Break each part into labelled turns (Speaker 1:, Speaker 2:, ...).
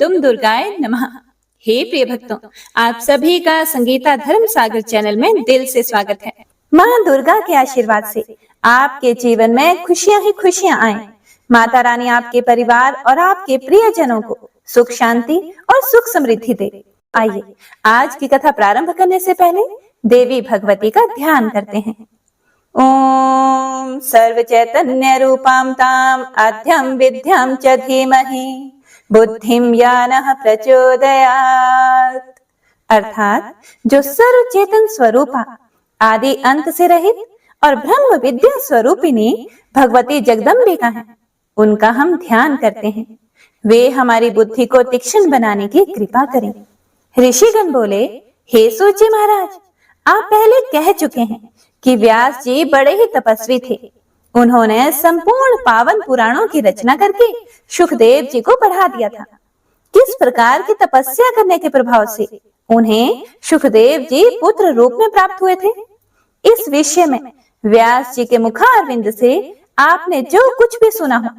Speaker 1: दुम दुर्गाय नमः। हे प्रिय भक्तों, आप सभी का संगीता धर्म सागर चैनल में दिल से स्वागत है। माँ दुर्गा के आशीर्वाद से आपके जीवन में खुशियां ही खुशियां आए। माता रानी आपके परिवार और आपके प्रियजनों को सुख शांति और सुख समृद्धि दे। आइए आज की कथा प्रारंभ करने से पहले देवी भगवती का ध्यान करते हैं। ओम सर्व चैतन्य रूपां ताम आद्यं विद्यां च धीमहि बुद्धिं यानः प्रचोदयात्। अर्थात जो सर्व चेतन स्वरूपा आदि अंत से रहित और ब्रह्म विद्या स्वरूपिणी भगवती जगदम्बिका है, उनका हम ध्यान करते हैं। वे हमारी बुद्धि को तीक्ष्ण बनाने की कृपा करें। ऋषिगण बोले, हे सूची महाराज, आप पहले कह चुके हैं कि व्यास जी बड़े ही तपस्वी थे। उन्होंने संपूर्ण पावन पुराणों की रचना करके सुखदेव जी को पढ़ा दिया था। किस प्रकार की तपस्या करने के प्रभाव से उन्हें सुखदेव जी पुत्र रूप में प्राप्त हुए थे, इस विषय में व्यास जी के मुखारविंद से आपने जो कुछ भी सुना हो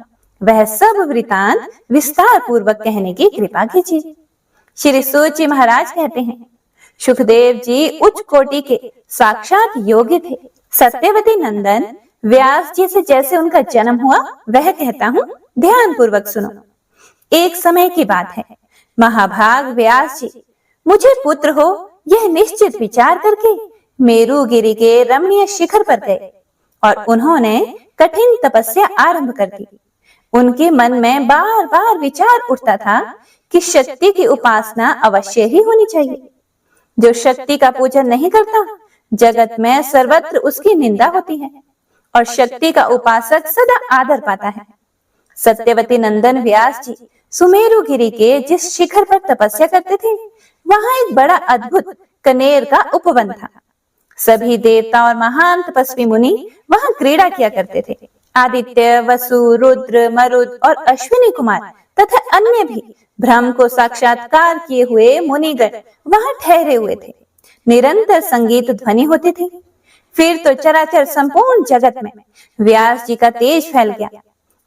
Speaker 1: वह सब वृतांत विस्तार पूर्वक कहने की कृपा कीजिए। श्री सूची महाराज कहते हैं, सुखदेव जी उच्च कोटि के साक्षात योगी थे। सत्यवती नंदन व्यास जी से जैसे उनका जन्म हुआ वह कहता हूँ, ध्यान पूर्वक सुनो। एक समय की बात है, महाभाग व्यास जी मुझे पुत्र हो यह निश्चित विचार करके मेरुगिरी के रमणीय शिखर पर गए और उन्होंने कठिन तपस्या आरंभ कर दी। उनके मन में बार बार विचार उठता था कि शक्ति की उपासना अवश्य ही होनी चाहिए। जो शक्ति का पूजन नहीं करता, जगत में सर्वत्र उसकी निंदा होती है और शक्ति का उपासक सदा आदर पाता है। सत्यवती नंदन व्यास जी सुमेरुगिरी के जिस शिखर पर तपस्या करते थे, वहां एक बड़ा अद्भुत कनेर का उपवन था। सभी देवता और महान तपस्वी मुनि वहां क्रीड़ा किया करते थे। आदित्य, वसु, रुद्र, मरुद और अश्विनी कुमार तथा अन्य भी ब्रह्म को साक्षात्कार किए हुए मुनिगण वहां ठहरे हुए थे। निरंतर संगीत ध्वनि होती थी। फिर तो चराचर संपूर्ण जगत में व्यास जी का तेज फैल गया।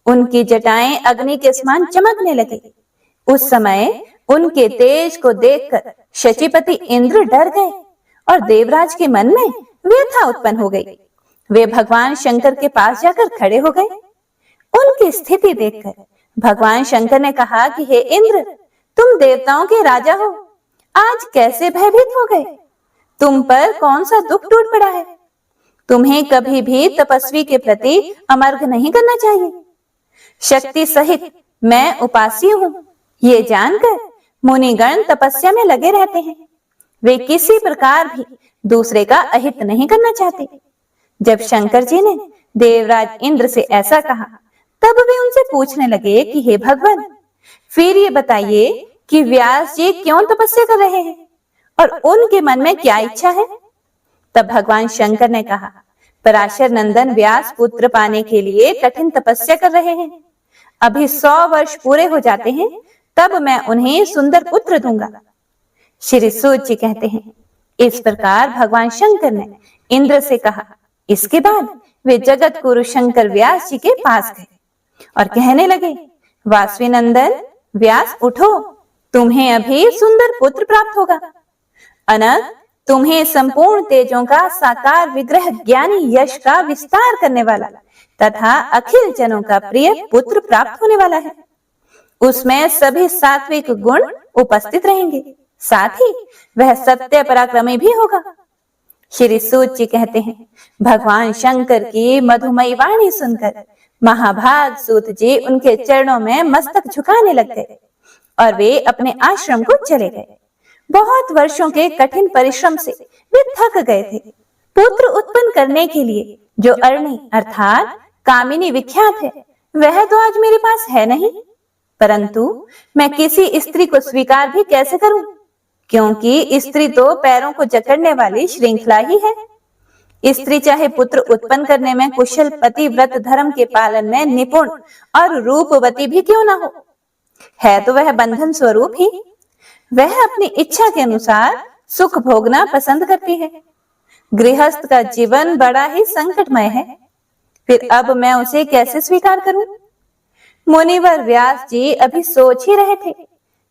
Speaker 1: उनकी जटाएं अग्नि के समान चमकने लगी। उस समय उनके तेज को देखकर शचीपति इंद्र डर गए और देवराज के मन में व्यथा उत्पन्न हो गई। वे भगवान शंकर के पास जाकर खड़े हो गए। उनकी स्थिति देखकर भगवान शंकर ने कहा कि हे इंद्र, तुम देवताओं के राजा हो, आज कैसे भयभीत हो गए? तुम पर कौन सा दुख टूट पड़ा है? तुम्हें कभी भी तपस्वी के प्रति अमर्घ नहीं करना चाहिए। शक्ति सहित मैं उपास्य हूँ, ये जानकर मुनिगण तपस्या में लगे रहते हैं। वे किसी प्रकार भी दूसरे का अहित नहीं करना चाहते। जब शंकर जी ने देवराज इंद्र से ऐसा कहा, तब वे उनसे पूछने लगे कि हे भगवान, फिर ये बताइए कि व्यास जी क्यों तपस्या कर रहे हैं और उनके मन में क्या इच्छा है? तब भगवान शंकर ने कहा, पराशर नंदन व्यास पुत्र पाने के लिए कठिन तपस्या कर रहे हैं। अभी 100 वर्ष पूरे हो जाते हैं, तब मैं उन्हें सुंदर पुत्र दूंगा। श्री सूत जी कहते हैं, इस प्रकार भगवान शंकर ने इंद्र से कहा। इसके बाद वे जगत गुरु शंकर व्यास जी के पास गए और कहने लगे, वासवी नंदन व्यास उठो, तुम्हें अभी सुंदर पुत्र प्राप्त होगा। अनंत तुम्हें संपूर्ण तेजों का साकार विग्रह ज्ञानी यश का विस्तार करने वाला तथा अखिल जनों का प्रिय पुत्र प्राप्त होने वाला है। उसमें सभी सात्विक गुण उपस्थित रहेंगे, साथ ही वह सत्य पराक्रमी भी होगा। श्री सूत जी कहते हैं, भगवान शंकर की मधुमयी वाणी सुनकर महाभाग सूत जी उनके चरणों में मस्तक झुकाने लग गए और वे अपने आश्रम को चले गए। बहुत वर्षों के कठिन परिश्रम से वे थक गए थे। पुत्र उत्पन्न करने के लिए जो अरणी अर्थात कामिनी विख्यात है, वह तो आज मेरे पास है नहीं, परंतु मैं किसी स्त्री को स्वीकार भी कैसे करूं, क्योंकि स्त्री तो पैरों को जकड़ने वाली श्रृंखला ही है। स्त्री चाहे पुत्र उत्पन्न करने में कुशल, पतिव्रत धर्म के पालन में निपुण और रूपवती भी क्यों ना हो, है तो वह बंधन स्वरूप ही। वह अपनी इच्छा के अनुसार सुख भोगना पसंद करती है। गृहस्थ का जीवन बड़ा ही संकटमय है, फिर अब मैं उसे कैसे स्वीकार करूं? मुनिवर व्यास जी अभी सोच ही रहे थे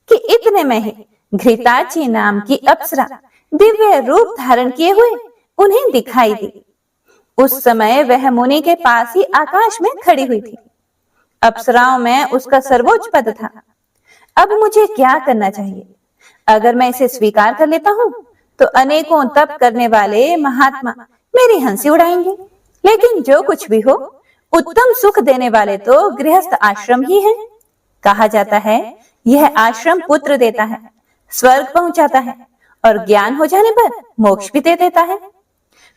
Speaker 1: कि इतने में ही घृताची नाम की अप्सरा दिव्य रूप धारण किए हुए उन्हें दिखाई दी। उस समय वह मुनि के पास ही आकाश में खड़ी हुई थी। अप्सराओं में उसका सर्वोच्च पद था। अब मुझे क्या करना चाहिए? अगर मैं इसे स्वीकार कर लेता हूँ तो अनेकों तप करने वाले महात्मा मेरी हंसी उड़ाएंगे, लेकिन जो कुछ भी हो, उत्तम सुख देने वाले तो गृहस्थ आश्रम ही है। कहा जाता है यह आश्रम पुत्र देता है, स्वर्ग पहुंचाता है और ज्ञान हो जाने पर मोक्ष भी दे देता है।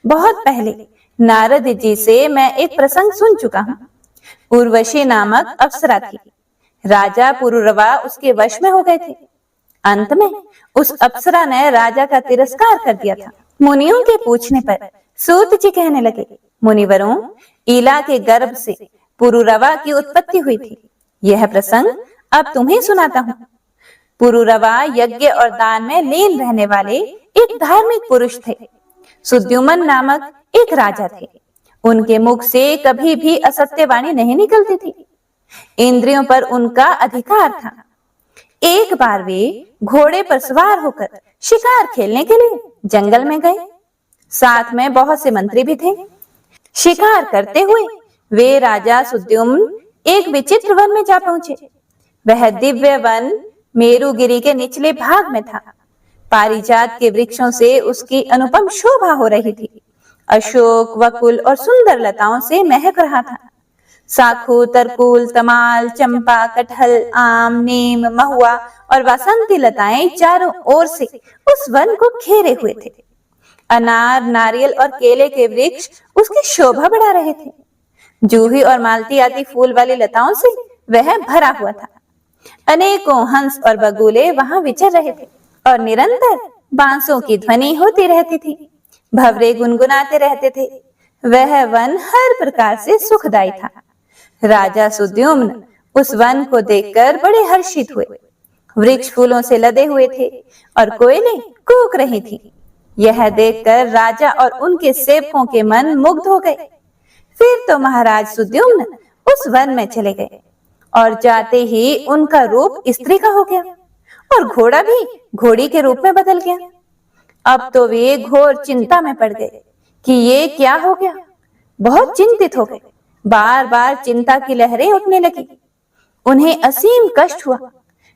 Speaker 1: बहुत पहले नारद जी से मैं एक प्रसंग सुन चुका हूँ। उर्वशी नामक अप्सरा थी। राजा पुरुरवा उसके वश में हो गए थे। अंत में उस अप्सरा ने राजा का तिरस्कार कर दिया था। मुनियों के पूछने पर सूत जी कहने लगे, मुनिवरों, ईला के गर्भ से पुरुरवा की उत्पत्ति हुई थी। यह प्रसंग अब तुम्हें सुनाता हूँ। पुरुरवा यज्ञ और दान में लीन रहने वाले एक धार्मिक पुरुष थे। सुद्युमन नामक एक राजा थे। उनके मुख से कभी भी असत्य वाणी नहीं निकलती थी। इंद्रियों पर उनका अधिकार था। एक बार वे घोड़े पर सवार होकर शिकार खेलने के लिए जंगल में गए। साथ में बहुत से मंत्री भी थे। शिकार करते हुए वे राजा सुद्युम्न एक विचित्र वन में जा पहुंचे। वह दिव्य वन मेरुगिरी के निचले भाग में था। पारिजात के वृक्षों से उसकी अनुपम शोभा हो रही थी। अशोक, वकुल और सुंदर लताओं से महक रहा था। साखू, तरकुल, तमाल, चंपा, कटहल, आम, नीम, महुआ और वासंती लताएं चारों ओर से उस वन को घेरे हुए थे। अनार, नारियल और केले के वृक्ष उसकी शोभा बढ़ा रहे थे। जूही और मालती आदि फूल वाली लताओं से वह भरा हुआ था। अनेकों हंस और बगुले वहां विचर रहे थे और निरंतर बांसों की ध्वनि होती रहती थी। भंवरे गुनगुनाते रहते थे। वह वन हर प्रकार से सुखदायी था। राजा सुद्युम्न उस वन को देखकर बड़े हर्षित हुए। वृक्ष फूलों से लदे हुए थे और कोयलें कूक रही थी। यह देखकर राजा और उनके सेवकों के मन मुग्ध हो गए। फिर तो महाराज सुद्युम्न उस वन में चले गए और जाते ही उनका रूप स्त्री का हो गया और घोड़ा भी घोड़ी के रूप में बदल गया। अब तो वे घोर चिंता में पड़ गए कि ये क्या हो गया। बहुत चिंतित हो गए। बार बार चिंता की लहरें उठने लगी। उन्हें असीम कष्ट हुआ।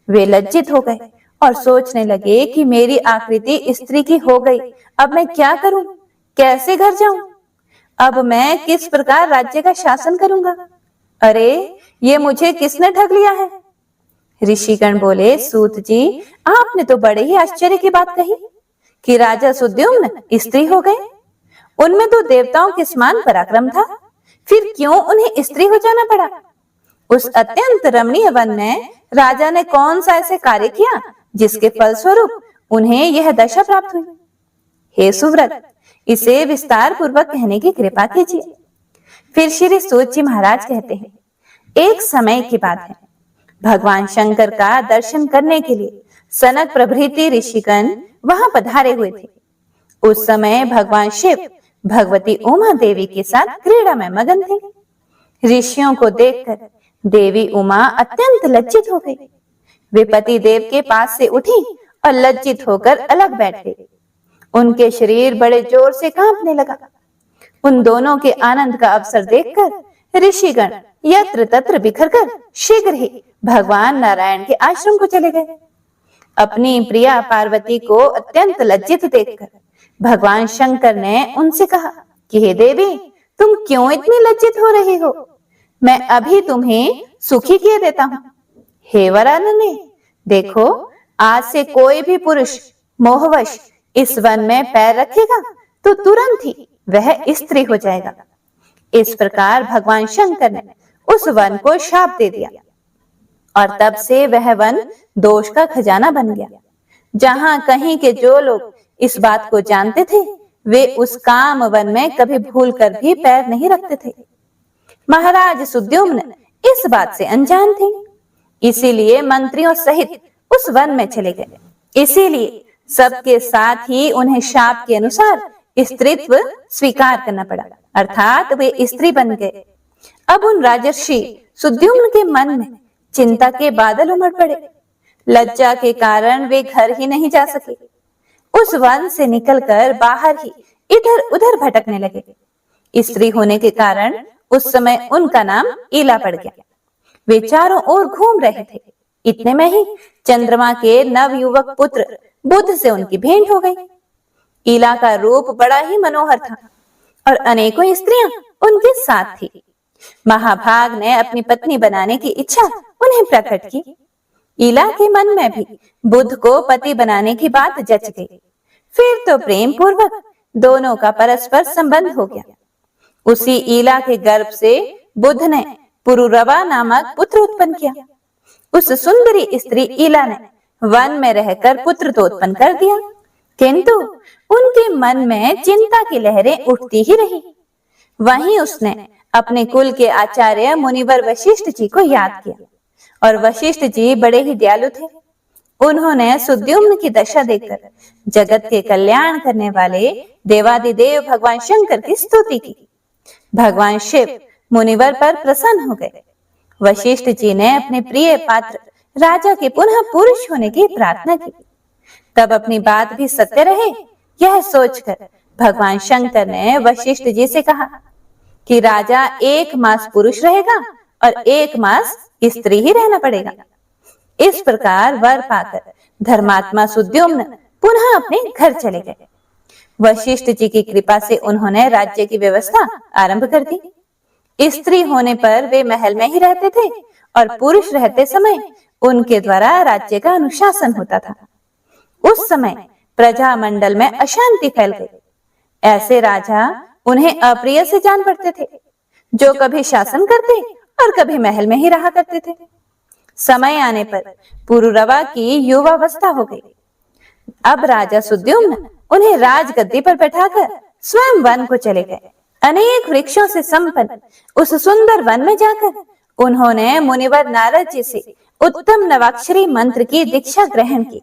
Speaker 1: वे लज्जित हो गए और सोचने लगे कि मेरी आकृति स्त्री की हो गई। अब मैं क्या करूं? कैसे घर जाऊं? अब मैं किस प्रकार राज्य का शासन करूंगा? अरे, ये मुझे किसने ठग लिया है? ऋषिगण बोले, सूत जी, आपने तो बड़े ही आश्चर्य की बात कही कि राजा सुद्युम्न स्त्री हो गए। उनमें तो देवताओं के समान पराक्रम था, फिर क्यों उन्हें स्त्री हो जाना पड़ा? उस अत्यंत रमणीय वन में राजा ने कौन सा ऐसे कार्य किया जिसके फलस्वरूप उन्हें यह दशा प्राप्त हुई? हे सुव्रत, इसे विस्तार पूर्वक कहने की कृपा कीजिए। फिर श्री सूत जी महाराज कहते हैं, एक समय की बात है। भगवान शंकर का दर्शन करने के लिए सनक प्रभृति ऋषिगण वहां पधारे हुए थे। उस समय भगवान शिव भगवती उमा देवी के साथ क्रीड़ा में मगन थे। ऋषियों को देखकर देवी उमा अत्यंत लज्जित हो गई। वे पति देव के पास से उठी और लज्जित होकर अलग बैठ गई। उनके शरीर बड़े जोर से कांपने लगा। उन दोनों के आनंद का अवसर देखकर ऋषिगण यत्र तत्र बिखरकर शीघ्र ही भगवान नारायण के आश्रम को चले गए। अपनी प्रिया पार्वती को अत्यंत लज्जित देखकर भगवान शंकर ने उनसे कहा कि हे देवी, तुम क्यों इतनी लज्जित हो रही हो? मैं अभी तुम्हें सुखी किए देता हूँ। हे वरानने, देखो, आज से कोई भी पुरुष मोहवश इस वन में पैर रखेगा तो तुरंत ही वह स्त्री हो जाएगा। इस प्रकार भगवान शंकर ने उस वन को शाप दे दिया और तब से वह वन दोष का खजाना बन गया। जहां कहीं के जो लोग इस बात को जानते थे, वे उस काम वन में कभी भूलकर भी पैर नहीं रखते थे। महाराज सुद्युम्न इस बात से अनजान थे, इसीलिए मंत्रियों सहित उस वन में चले गए। इसीलिए सबके साथ ही उन्हें शाप के अनुसार स्त्रीत्व स्वीकार करना पड़ा, अर्थात वे स्त्री बन गए। अब उन राजर्षि सुद्युम्न के मन में चिंता के बादल उमड़ पड़े। लज्जा के कारण वे घर ही नहीं जा सके। उस वन से निकलकर बाहर ही इधर उधर भटकने लगे। स्त्री होने के कारण उस समय उनका नाम ईला पड़ गया। वे चारों ओर घूम रहे थे। इतने में ही चंद्रमा के नवयुवक पुत्र बुध से उनकी भेंट हो गई। ईला का रूप बड़ा ही मनोहर था और अनेकों स्त्रियां उनके साथ थी। महाभाग ने अपनी पत्नी बनाने की इच्छा उन्हें प्रकट की। ईला के मन में भी बुध को पति बनाने की बात जच गई। फिर तो प्रेम पूर्वक दोनों का परस्पर संबंध हो गया। उसी ईला के गर्भ से बुध ने पुरुरवा नामक पुत्र उत्पन्न किया। उस सुंदरी स्त्री ईला ने वन में रहकर पुत्र तो उत्पन्न कर दिया, किंतु उनके मन में चिंता की लहरें उठती ही रही। वहीं उसने अपने कुल के आचार्य मुनिवर वशिष्ठ जी को याद किया और वशिष्ठ जी बड़े ही दयालु थे। उन्होंने सुद्युम्न की दशा देखकर जगत के कल्याण करने वाले देवादिदेव भगवान शंकर की स्तुति की। भगवान शिव मुनिवर पर प्रसन्न हो गए। वशिष्ठ जी ने अपने प्रिय पात्र राजा के पुनः पुरुष होने की प्रार्थना की। तब अपनी बात भी सत्य रहे, यह सोचकर भगवान शंकर ने वशिष्ठ जी से कहा कि राजा 1 मास पुरुष रहेगा और 1 मास स्त्री ही रहना पड़ेगा। इस प्रकार वर पाकर धर्मात्मा सुद्युम्न पुनः अपने घर चले गए। वशिष्ठ जी की कृपा से उन्होंने राज्य की व्यवस्था आरंभ कर दी। स्त्री होने पर वे महल में ही रहते थे और पुरुष रहते समय उनके द्वारा राज्य का अनुशासन होता था। उस समय प्रजा मंडल में अशांति फैल गई। ऐसे राजा उन्हें अप्रिय से जान पड़ते थे, जो कभी शासन करते और कभी महल में ही रहा करते थे। समय आने पर पुरुरवा की युवावस्था हो गई। अब राजा सुद्युम्न उन्हें राजगद्दी पर बैठाकर स्वयं वन को चले गए। अनेक वृक्षों से संपन्न उस सुंदर वन में जाकर उन्होंने मुनिवर नारद जी से उत्तम नवाक्षरी मंत्र की दीक्षा ग्रहण की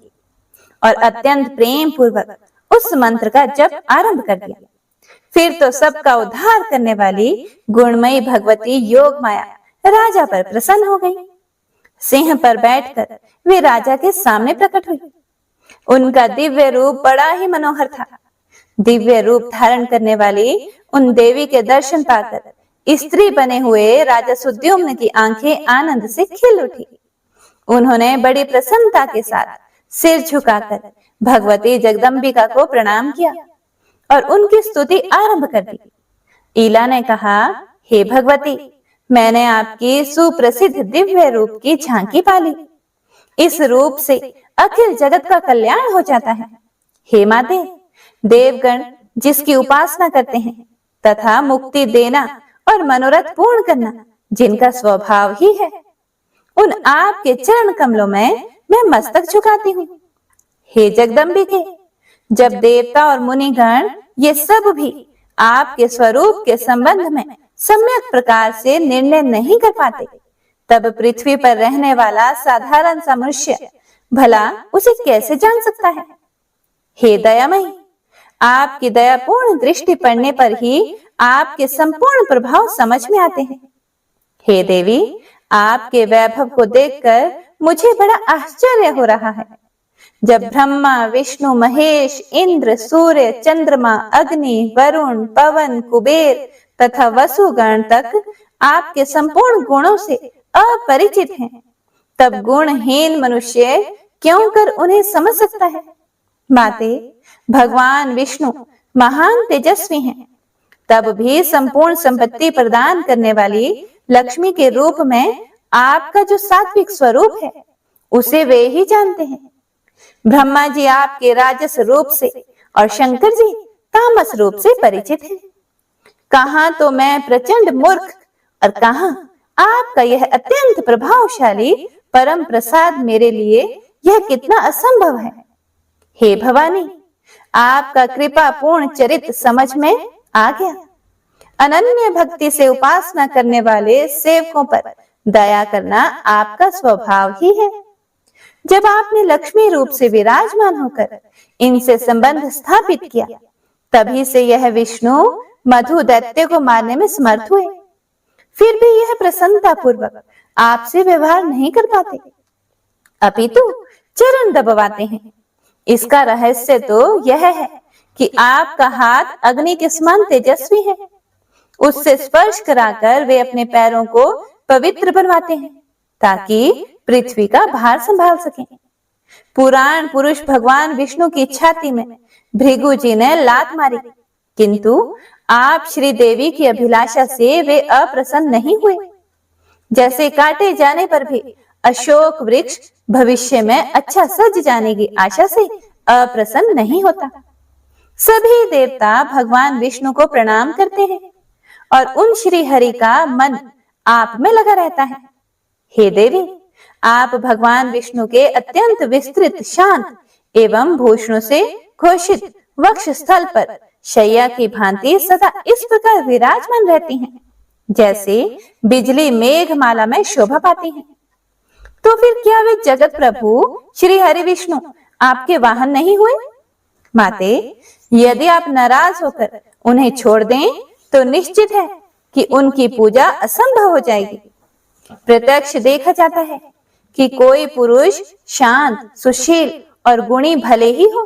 Speaker 1: और अत्यंत प्रेम पूर्वक उस मंत्र का जप आरंभ कर दिया। फिर तो सबका उद्धार करने वाली गुणमयी भगवती योग माया राजा पर प्रसन्न हो गई। सिंह पर बैठकर वे राजा के सामने प्रकट हुई। उनका दिव्य रूप बड़ा ही मनोहर था। दिव्य रूप धारण करने वाली उन देवी के दर्शन पाकर स्त्री बने हुए राजा सुद्युम्न की आंखें आनंद से खिल उठी। उन्होंने बड़ी प्रसन्नता के साथ सिर झुकाकर भगवती जगदम्बिका को प्रणाम किया और उनकी स्तुति आरंभ कर दी। ईला ने कहा, हे भगवती, मैंने आपकी सुप्रसिद्ध दिव्य रूप की झांकी पाली। इस रूप से अखिल जगत का कल्याण हो जाता है। हे माते, देवगण जिसकी उपासना करते हैं तथा मुक्ति देना और मनोरथ पूर्ण करना जिनका स्वभाव ही है, उन आपके चरण कमलों में मैं मस्तक झुकाती हूँ। हे जगदम्बिके, जब देवता और मुनिगण ये सब भी आपके स्वरूप के संबंध में सम्यक प्रकार से निर्णय नहीं कर पाते, तब पृथ्वी पर रहने वाला साधारण सा मनुष्य भला उसे कैसे जान सकता है। हे दयामयी, आपकी दयापूर्ण दृष्टि पड़ने पर ही आपके संपूर्ण प्रभाव समझ में आते हैं। हे देवी, आपके वैभव को देखकर मुझे बड़ा आश्चर्य हो रहा है। जब ब्रह्मा, विष्णु, महेश, इंद्र, सूर्य, चंद्रमा, अग्नि, वरुण, पवन, कुबेर तथा वसुगण तक आपके संपूर्ण गुणों से अपरिचित हैं, तब गुणहीन मनुष्य क्यों कर उन्हें समझ सकता है। माते, भगवान विष्णु महान तेजस्वी हैं, तब भी संपूर्ण संपत्ति प्रदान करने वाली लक्ष्मी के रूप में आपका जो सात्विक स्वरूप है उसे वे ही जानते हैं। ब्रह्मा जी आपके राजस रूप से और शंकर जी तामस रूप से परिचित हैं। कहां तो मैं प्रचंड मूर्ख और कहां आपका यह अत्यंत प्रभावशाली परम प्रसाद मेरे लिए यह कितना असंभव है। हे भवानी, आपका कृपा पूर्ण चरित्र समझ में आ गया। अनन्य भक्ति से उपासना करने वाले सेवकों पर दया करना आपका स्वभाव ही है। जब आपने लक्ष्मी रूप से विराजमान होकर इनसे संबंध स्थापित किया, तभी से यह विष्णु मधु दैत्य को मारने में समर्थ हुए। फिर भी यह प्रसन्नता पूर्वक आपसे व्यवहार नहीं कर पाते, अपितु चरण दबवाते हैं। इसका रहस्य तो यह है कि आपका हाथ अग्नि के समान तेजस्वी है। उससे स्पर्श कराकर वे अपने पैरों को पवित्र बनवाते हैं ताकि पृथ्वी का भार संभाल सकें। पुराण पुरुष भगवान विष्णु की छाती में भृगु जी ने लात मारी, किंतु आप श्री देवी की अभिलाषा से वे अप्रसन्न नहीं हुए। जैसे काटे जाने पर भी अशोक वृक्ष भविष्य में अच्छा सज जाने की आशा से अप्रसन्न नहीं होता। सभी देवता भगवान विष्णु को प्रणाम करते हैं और उन श्री हरि का मन आप में लगा रहता है। हे देवी, आप भगवान विष्णु के अत्यंत विस्तृत शांत एवं भूषणों से घोषित वक्ष स्थल पर शैया की भांति सदा इस प्रकार विराजमान रहती हैं, जैसे बिजली मेघमाला में शोभा पाती है। तो फिर क्या वे जगत प्रभु श्री हरि विष्णु आपके वाहन नहीं हुए? माते, यदि आप नाराज होकर उन्हें छोड़ दें तो निश्चित है कि उनकी पूजा असंभव हो जाएगी। प्रत्यक्ष देखा जाता है कि कोई पुरुष शांत, सुशील और गुणी भले ही हो,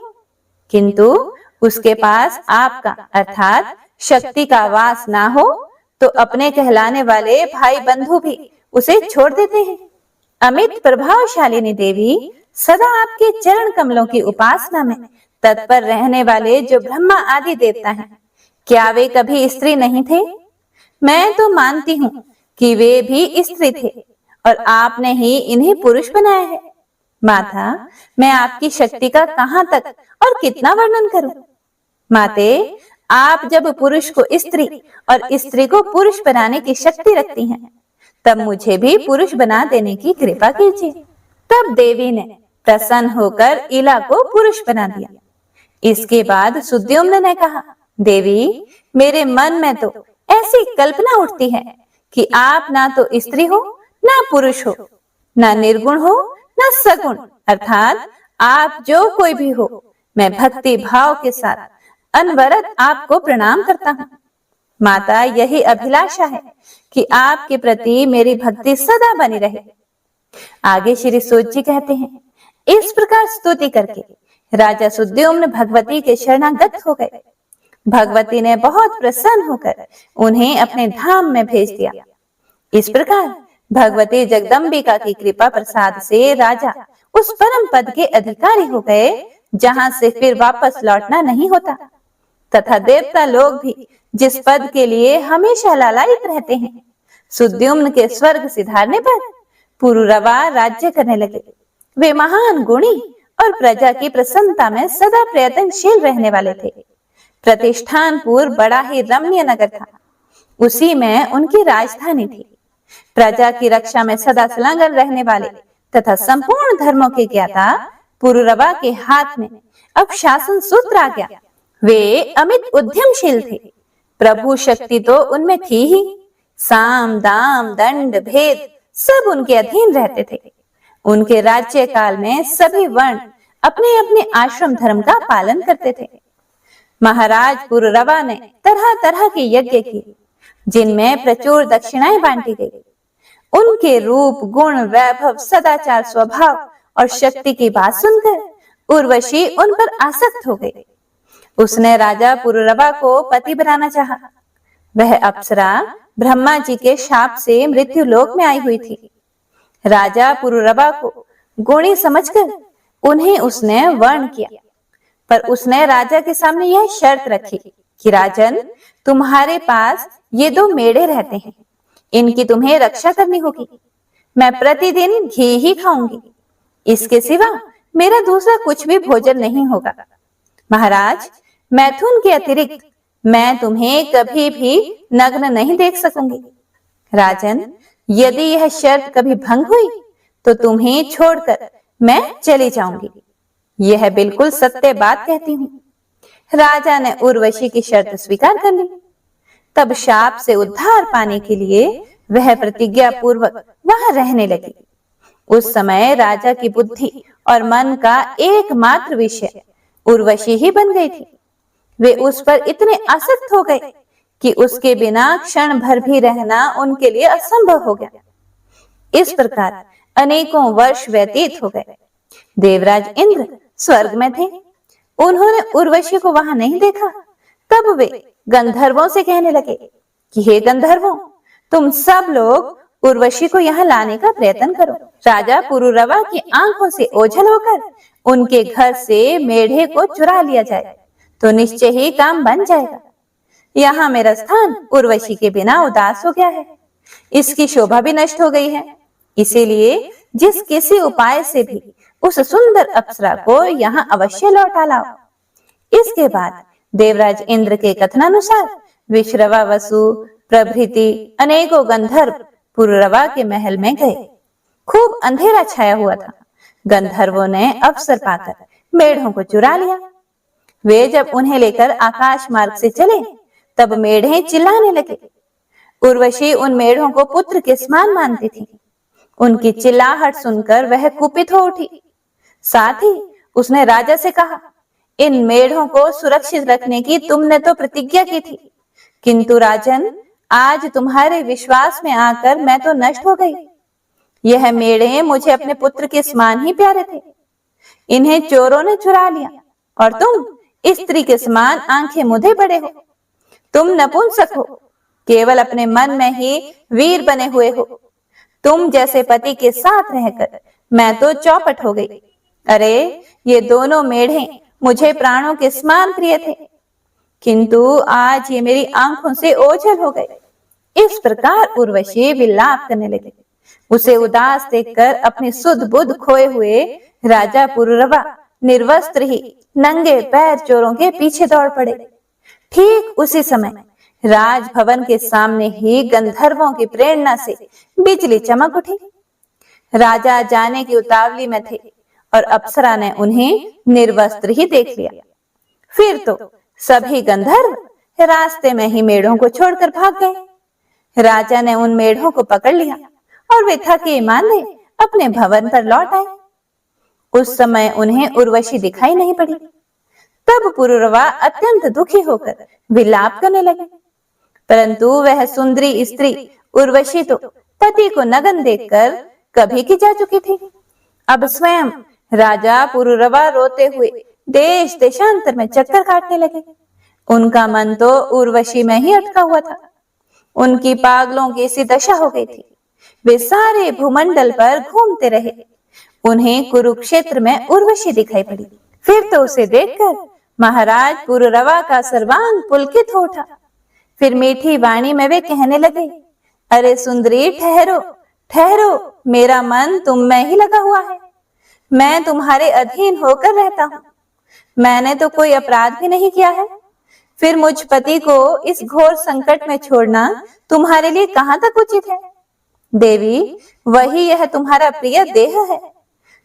Speaker 1: किंतु उसके पास आपका अर्थात शक्ति का वास ना हो तो अपने कहलाने वाले भाई बंधु भी उसे छोड़ देते हैं। अमित प्रभावशालिनी देवी सदा आपके चरण कमलों की उपासना में तत्पर रहने वाले जो ब्रह्मा आदि देवता हैं, क्या वे कभी स्त्री नहीं थे? मैं तो मानती हूँ कि वे भी स्त्री थे और आपने ही इन्हें पुरुष बनाया है। माता, मैं आपकी शक्ति का कहां तक और कितना वर्णन करूं? माते, आप जब पुरुष को स्त्री और स्त्री को पुरुष बनाने की शक्ति रखती हैं, तब मुझे भी पुरुष बना देने की कृपा कीजिए। तब देवी ने प्रसन्न होकर इला को पुरुष बना दिया। इसके बाद सुद्युम्न ने कहा, देवी, मेरे मन में तो ऐसी कल्पना उठती है कि आप ना तो स्त्री हो ना पुरुष हो, ना निर्गुण हो ना सगुण, अर्थात आप जो कोई भी हो, मैं भक्ति भाव के साथ अनवरत आपको प्रणाम करता हूँ। माता, यही अभिलाषा है कि आपके प्रति मेरी भक्ति सदा बनी रहे। आगे श्री सूत जी कहते हैं, इस प्रकार स्तुति करके राजा सुद्युम्न भगवती के शरणागत हो गए। भगवती ने बहुत प्रसन्न होकर उन्हें अपने धाम में भेज दिया। इस प्रकार भगवती जगदम्बिका की कृपा प्रसाद से राजा उस परम पद के अधिकारी हो गए जहां से फिर वापस लौटना नहीं होता, तथा देवता लोग भी जिस पद के लिए हमेशा लालायित रहते हैं। सुद्युम्न के स्वर्ग सिधारने पर पुरुरवा राज्य करने लगे। वे महान गुणी और प्रजा की प्रसन्नता में सदा प्रयत्नशील रहने वाले थे। प्रतिष्ठानपुर बड़ा ही रम्य नगर था, उसी में उनकी राजधानी थी। प्रजा की रक्षा में सदा संलग्न रहने वाले तथा संपूर्ण धर्मों के ज्ञाता पुरुरवा के हाथ में अब शासन सूत्र आ गया। वे अमित उद्यमशील थे। प्रभु शक्ति तो उनमें थी ही। साम दाम दंड भेद सब उनके अधीन रहते थे। उनके राज्य काल में सभी वर्ण अपने अपने आश्रम धर्म का पालन करते थे। महाराज पुरुरवा ने तरह तरह के यज्ञ किए, जिनमें प्रचुर दक्षिणाएं बांटी गई। उनके रूप, गुण, वैभव, सदाचार, स्वभाव और शक्ति की बात सुनकर उर्वशी उन पर आसक्त हो गई। उसने राजा पुरुरवा को पति बनाना चाहा। वह अप्सरा ब्रह्मा जी के शाप से मृत्यु लोक में आई हुई थी। राजा पुरुरवा को गुणी समझकर उन्हें उसने वर्ण किया, पर उसने राजा के सामने यह शर्त रखी कि राजन, तुम्हारे पास ये 2 मेढ़े रहते हैं, इनकी तुम्हें रक्षा करनी होगी। मैं प्रतिदिन घी ही खाऊंगी, इसके सिवा मेरा दूसरा कुछ भी भोजन नहीं होगा। महाराज, मैथुन के अतिरिक्त मैं तुम्हें कभी भी नग्न नहीं देख सकूंगी। राजन, यदि यह शर्त कभी भंग हुई तो तुम्हें छोड़कर मैं चली जाऊंगी। यह बिल्कुल सत्य बात कहती हूँ। राजा ने उर्वशी की शर्त स्वीकार कर ली। तब शाप से उद्धार पाने के लिए वह प्रतिज्ञा पूर्वक वहां रहने लगी। उस समय राजा की बुद्धि और मन का एकमात्र विषय उर्वशी ही बन गई थी। वे उस पर इतने आसक्त हो गए कि उसके बिना क्षण भर भी रहना उनके लिए असंभव हो गया। इस प्रकार अनेकों वर्ष व्यतीत हो गए। देवराज इंद्र स्वर्ग में थे। उन्होंने उर्वशी को वहां नहीं देखा। तब वे गंधर्वों से कहने लगे कि हे गंधर्वों, तुम सब लोग उर्वशी को यहाँ लाने का प्रयत्न करो। राजा पुरुरवा की आंखों से ओझल होकर उनके घर से मेढ़े को चुरा लिया जाए तो निश्चय ही काम बन जाएगा। यहाँ मेरा स्थान उर्वशी के बिना उदास हो गया है, इसकी शोभा भी नष्ट हो गई है। इसीलिए जिस किसी उपाय से भी उस सुंदर अप्सरा को यहाँ अवश्य लौटा लाओ। इसके बाद देवराज इंद्र के कथनानुसार विश्रवा, वसु प्रभृति अनेकों गंधर्व पुरुरवा के महल में गए। खूब अंधेरा छाया हुआ था। गंधर्वों ने अवसर पाकर मेढ़ों को चुरा लिया। वे जब उन्हें लेकर आकाश मार्ग से चले तब मेढ़े चिल्लाने लगे। उर्वशी उन मेढ़ों को पुत्र के समान मानती थी। उनकी चिल्लाहट सुनकर वह कुपित हो उठी। साथ ही उसने राजा से कहा, इन मेढ़ों को सुरक्षित रखने की तुमने तो प्रतिज्ञा की थी, किंतु राजन, आज तुम्हारे विश्वास में आकर मैं तो नष्ट हो गई। यह मेढ़े मुझे अपने पुत्र के समान ही प्यारे थे। इन्हें चोरों ने चुरा लिया और तुम स्त्री के समान आंखें मूंधे पड़े हो। तुम नपुंसक हो, केवल अपने मन में ही वीर बने हुए हो। तुम जैसे पति के साथ रहकर मैं तो चौपट हो गई। अरे, ये दोनों मेढ़े मुझे प्राणों के समान प्रिय थे, किंतु आज ये मेरी आंखों से ओझल हो गए। इस प्रकार उर्वशी विलाप करने लगी। उसे उदास देखकर अपनी सुध बुध खोए हुए राजा पुरुरवा निर्वस्त्र ही नंगे पैर चोरों के पीछे दौड़ पड़े। ठीक उसी समय राजभवन के सामने ही गंधर्वों की प्रेरणा से बिजली चमक उठी। राजा जाने की उतावली में थे और अप्सरा ने उन्हें निर्वस्त्र ही देख लिया। फिर तो सभी गंधर्व रास्ते में ही मेढ़ों को छोड़कर भाग गए। राजा ने उन मेढ़ों को पकड़ लिया और वे थके मांदे अपने भवन पर लौट आए। उस समय उन्हें उर्वशी दिखाई नहीं पड़ी। तब पुरुरवा अत्यंत दुखी होकर विलाप करने लगे, परंतु वह सुंदरी स्त्री उर्वशी तो पति को नग्न देखकर कभी की जा चुकी थी। अब स्वयं राजा पुरुरवा रोते हुए देश देशांतर में चक्कर काटने लगे। उनका मन तो उर्वशी में ही अटका हुआ था। उनकी पागलों की सी दशा हो गई थी। वे सारे भूमंडल पर घूमते रहे। उन्हें कुरुक्षेत्र में उर्वशी दिखाई पड़ी। फिर तो उसे देखकर महाराज पुरुरवा का सर्वांग पुलकित हो उठा। फिर मीठी वाणी में वे कहने लगे, अरे सुंदरी, ठहरो ठहरो, मेरा मन तुम में ही लगा हुआ है। मैं तुम्हारे अधीन होकर रहता हूँ। मैंने तो कोई अपराध भी नहीं किया है। फिर मुझ पति को इस घोर संकट में छोड़ना तुम्हारे लिए कहाँ तक उचित है? देवी, वही यह तुम्हारा प्रिय देह है।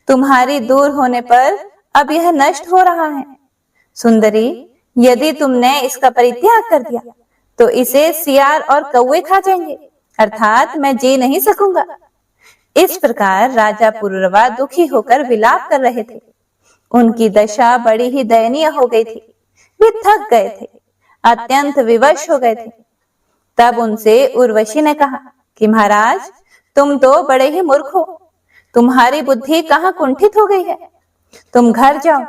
Speaker 1: तुम्हारी दूर होने पर अब यह नष्ट हो रहा है। सुंदरी, यदि तुमने इसका परित्याग कर दिया तो इसे सियार और कौवे खा जाएंगे, अर्थात मैं जी नहीं सकूंगा। इस प्रकार राजा पुरुरवा दुखी होकर विलाप कर रहे थे। उनकी दशा बड़ी ही दयनीय हो गई थी। वे थक गए थे, अत्यंत विवश हो गए थे। तब उनसे उर्वशी ने कहा कि महाराज, तुम तो बड़े ही मूर्ख हो। तुम्हारी बुद्धि कहाँ कुंठित हो गई है? तुम घर जाओ,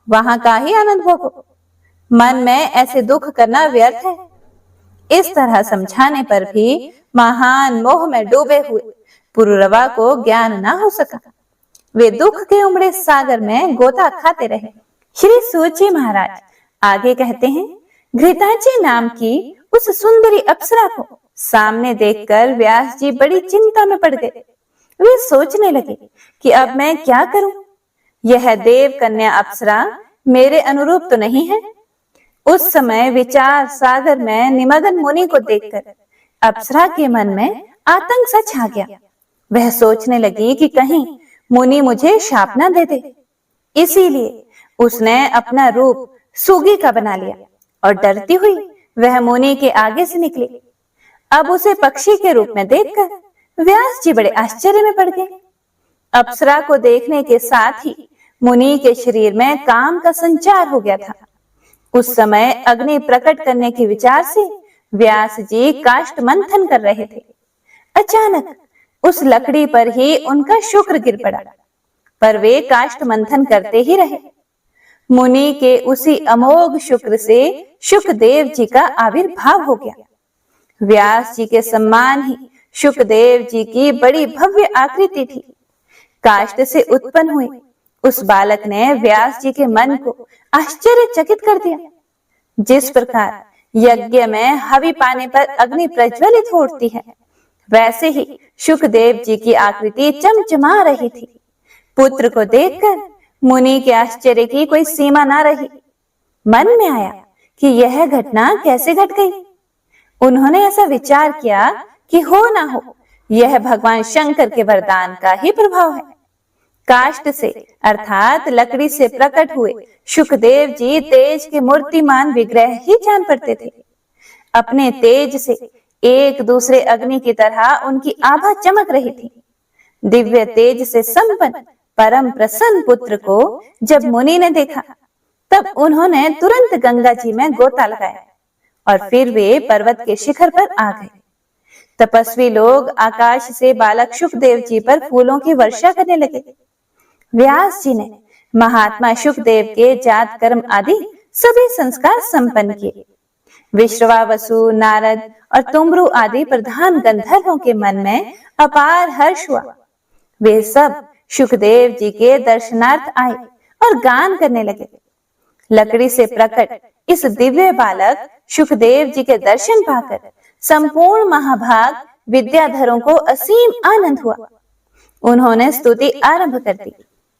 Speaker 1: वहां का ही आनंद भोगो। मन में ऐसे दुख करना व्यर्थ है। इस तरह समझाने पर भी महान मोह में डूबे हुए पुरुरवा को ज्ञान न हो सका। वे दुख के उमड़े सागर में गोता खाते रहे। श्री सूत जी महाराज आगे कहते हैं, घृताची नाम की उस सुंदरी अप्सरा को सामने देखकर व्यास जी बड़ी चिंता में पड़ गए। वे सोचने लगे कि अब मैं क्या करूं? यह देव कन्या अप्सरा मेरे अनुरूप तो नहीं है। उस समय विचार सागर में निमग्न मुनि को देखकर अप्सरा के मन में आतंक सा छा गया। वह सोचने लगी कि कहीं मुनि मुझे शाप न दे दे। इसीलिए उसने अपना रूप सूगी का बना लिया और डरती हुई वह मुनि के आगे से निकली। अब उसे पक्षी के रूप में देखकर व्यास जी बड़े आश्चर्य में पड़ गए। अप्सरा को देखने के साथ ही मुनि के शरीर में काम का संचार हो गया था। उस समय अग्नि प्रकट करने के विचार से व्यास जी काष्ठ मंथन कर रहे थे। अचानक उस लकड़ी पर ही उनका शुक्र गिर पड़ा। पर वे काष्ठ मंथन करते ही रहे। मुनि के उसी अमोघ शुक्र से शुकदेव जी का आविर्भाव हो गया। व्यास जी के सम्मान ही शुकदेव जी की बड़ी भव्य आकृति थी। काष्ठ से उत्पन्न हुए उस बालक ने व्यास जी के मन को आश्चर्यचकित कर दिया। जिस प्रकार यज्ञ में हवि पाने पर अग्नि प्रज्वलित होती है, वैसे ही शुकदेव जी की आकृति चमचमा रही थी। पुत्र को देखकर मुनि के आश्चर्य की कोई सीमा न रही। मन में आया कि यह घटना कैसे घट गई। उन्होंने ऐसा विचार किया कि हो ना हो यह भगवान शंकर के वरदान का ही प्रभाव है। काष्ठ से अर्थात लकड़ी से प्रकट हुए शुकदेव जी तेज के मूर्तिमान विग्रह ही जान पड़ते थे। अपने तेज से एक दूसरे अग्नि की तरह उनकी आभा चमक रही थी। दिव्य तेज से संपन्न परम प्रसन्न पुत्र को जब मुनि ने देखा, तब उन्होंने तुरंत गंगा जी में गोता लगाया और फिर वे पर्वत के शिखर पर आ गए। तपस्वी लोग आकाश से बालक शुकदेव जी पर फूलों की वर्षा करने लगे। व्यास जी ने महात्मा शुकदेव के जात कर्म आदि सभी संस्कार संपन्न किए। विश्रवावसु, नारद और तुम्रु आदि प्रधान गंधर्वों के मन में अपार हर्ष हुआ। वे सब शुकदेव जी के दर्शनार्थ आए और गान करने लगे। लकड़ी से प्रकट इस दिव्य बालक शुकदेव जी के दर्शन पाकर संपूर्ण महाभाग विद्याधरों को असीम आनंद हुआ। उन्होंने स्तुति आरंभ कर दी।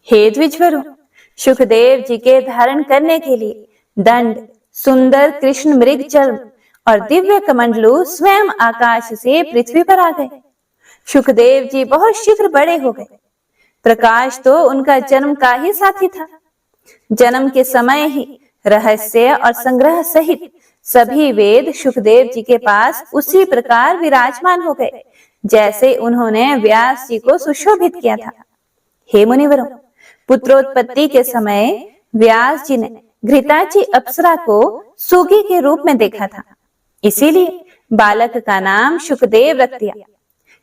Speaker 1: हे द्विजवरों, शुकदेव जी के धारण करने के लिए दंड, सुंदर कृष्ण मृग चर्म और दिव्य कमंडलू स्वयं आकाश से पृथ्वी पर आ गए। शुकदेव जी बहुत शीघ्र बड़े हो गए। प्रकाश तो उनका जन्म का ही साथी था। जन्म के समय ही रहस्य और संग्रह सहित सभी वेद शुकदेव जी के पास उसी प्रकार विराजमान हो गए जैसे उन्होंने व्यास जी को सुशोभित किया था। हे मुनिवरों, पुत्रोत्पत्ति के समय व्यास जी ने घृताची अप्सरा को सुगी के रूप में देखा था, इसीलिए बालक का नाम शुकदेव रख दिया।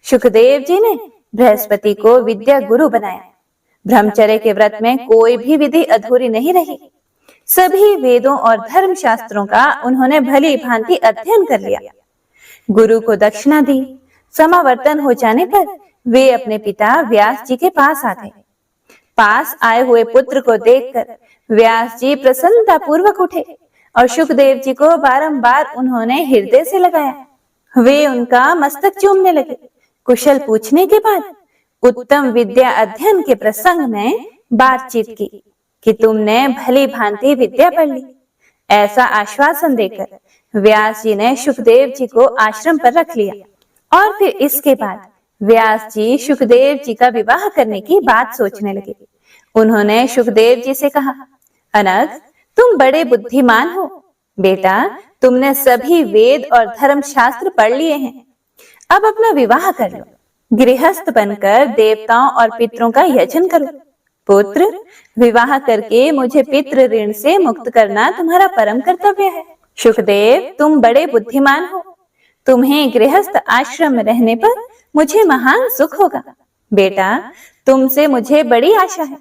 Speaker 1: शुकदेव जी ने बृहस्पति को विद्या गुरु बनाया। ब्रह्मचर्य के व्रत में कोई भी विधि अधूरी नहीं रही। सभी वेदों और धर्म शास्त्रों का उन्होंने भली भांति अध्ययन कर लिया। गुरु को दक्षिणा दी। समावर्तन हो जाने पर वे अपने पिता व्यास जी के पास आ गए। पास आए हुए पुत्र को देखकर व्यास जी प्रसन्नता पूर्वक उठे और शुकदेव जी को बारंबार उन्होंने हृदय से लगाया। वे उनका मस्तक चूमने लगे। कुशल पूछने के बाद उत्तम विद्या अध्ययन के प्रसंग में बातचीत की कि तुमने भली भांति विद्या पढ़ ली। ऐसा आश्वासन देकर व्यास जी ने शुकदेव जी को आश्रम पर रख लिया और फिर इसके बाद व्यास जी शुकदेव जी का विवाह करने की बात सोचने लगे। उन्होंने शुकदेव जी से कहा, अनग, तुम बड़े बुद्धिमान हो। बेटा, तुमने सभी वेद और धर्म शास्त्र पढ़ लिए हैं। अब अपना विवाह कर लो। गृहस्थ बनकर देवताओं और पितरों का यजन करो। पुत्र, विवाह करके मुझे पितृ ऋण से मुक्त करना तुम्हारा परम कर्तव्य है। शुकदेव, तुम बड़े बुद्धिमान हो। तुम्हें गृहस्थ आश्रम में रहने पर मुझे महान सुख होगा। बेटा, तुमसे मुझे बड़ी आशा है,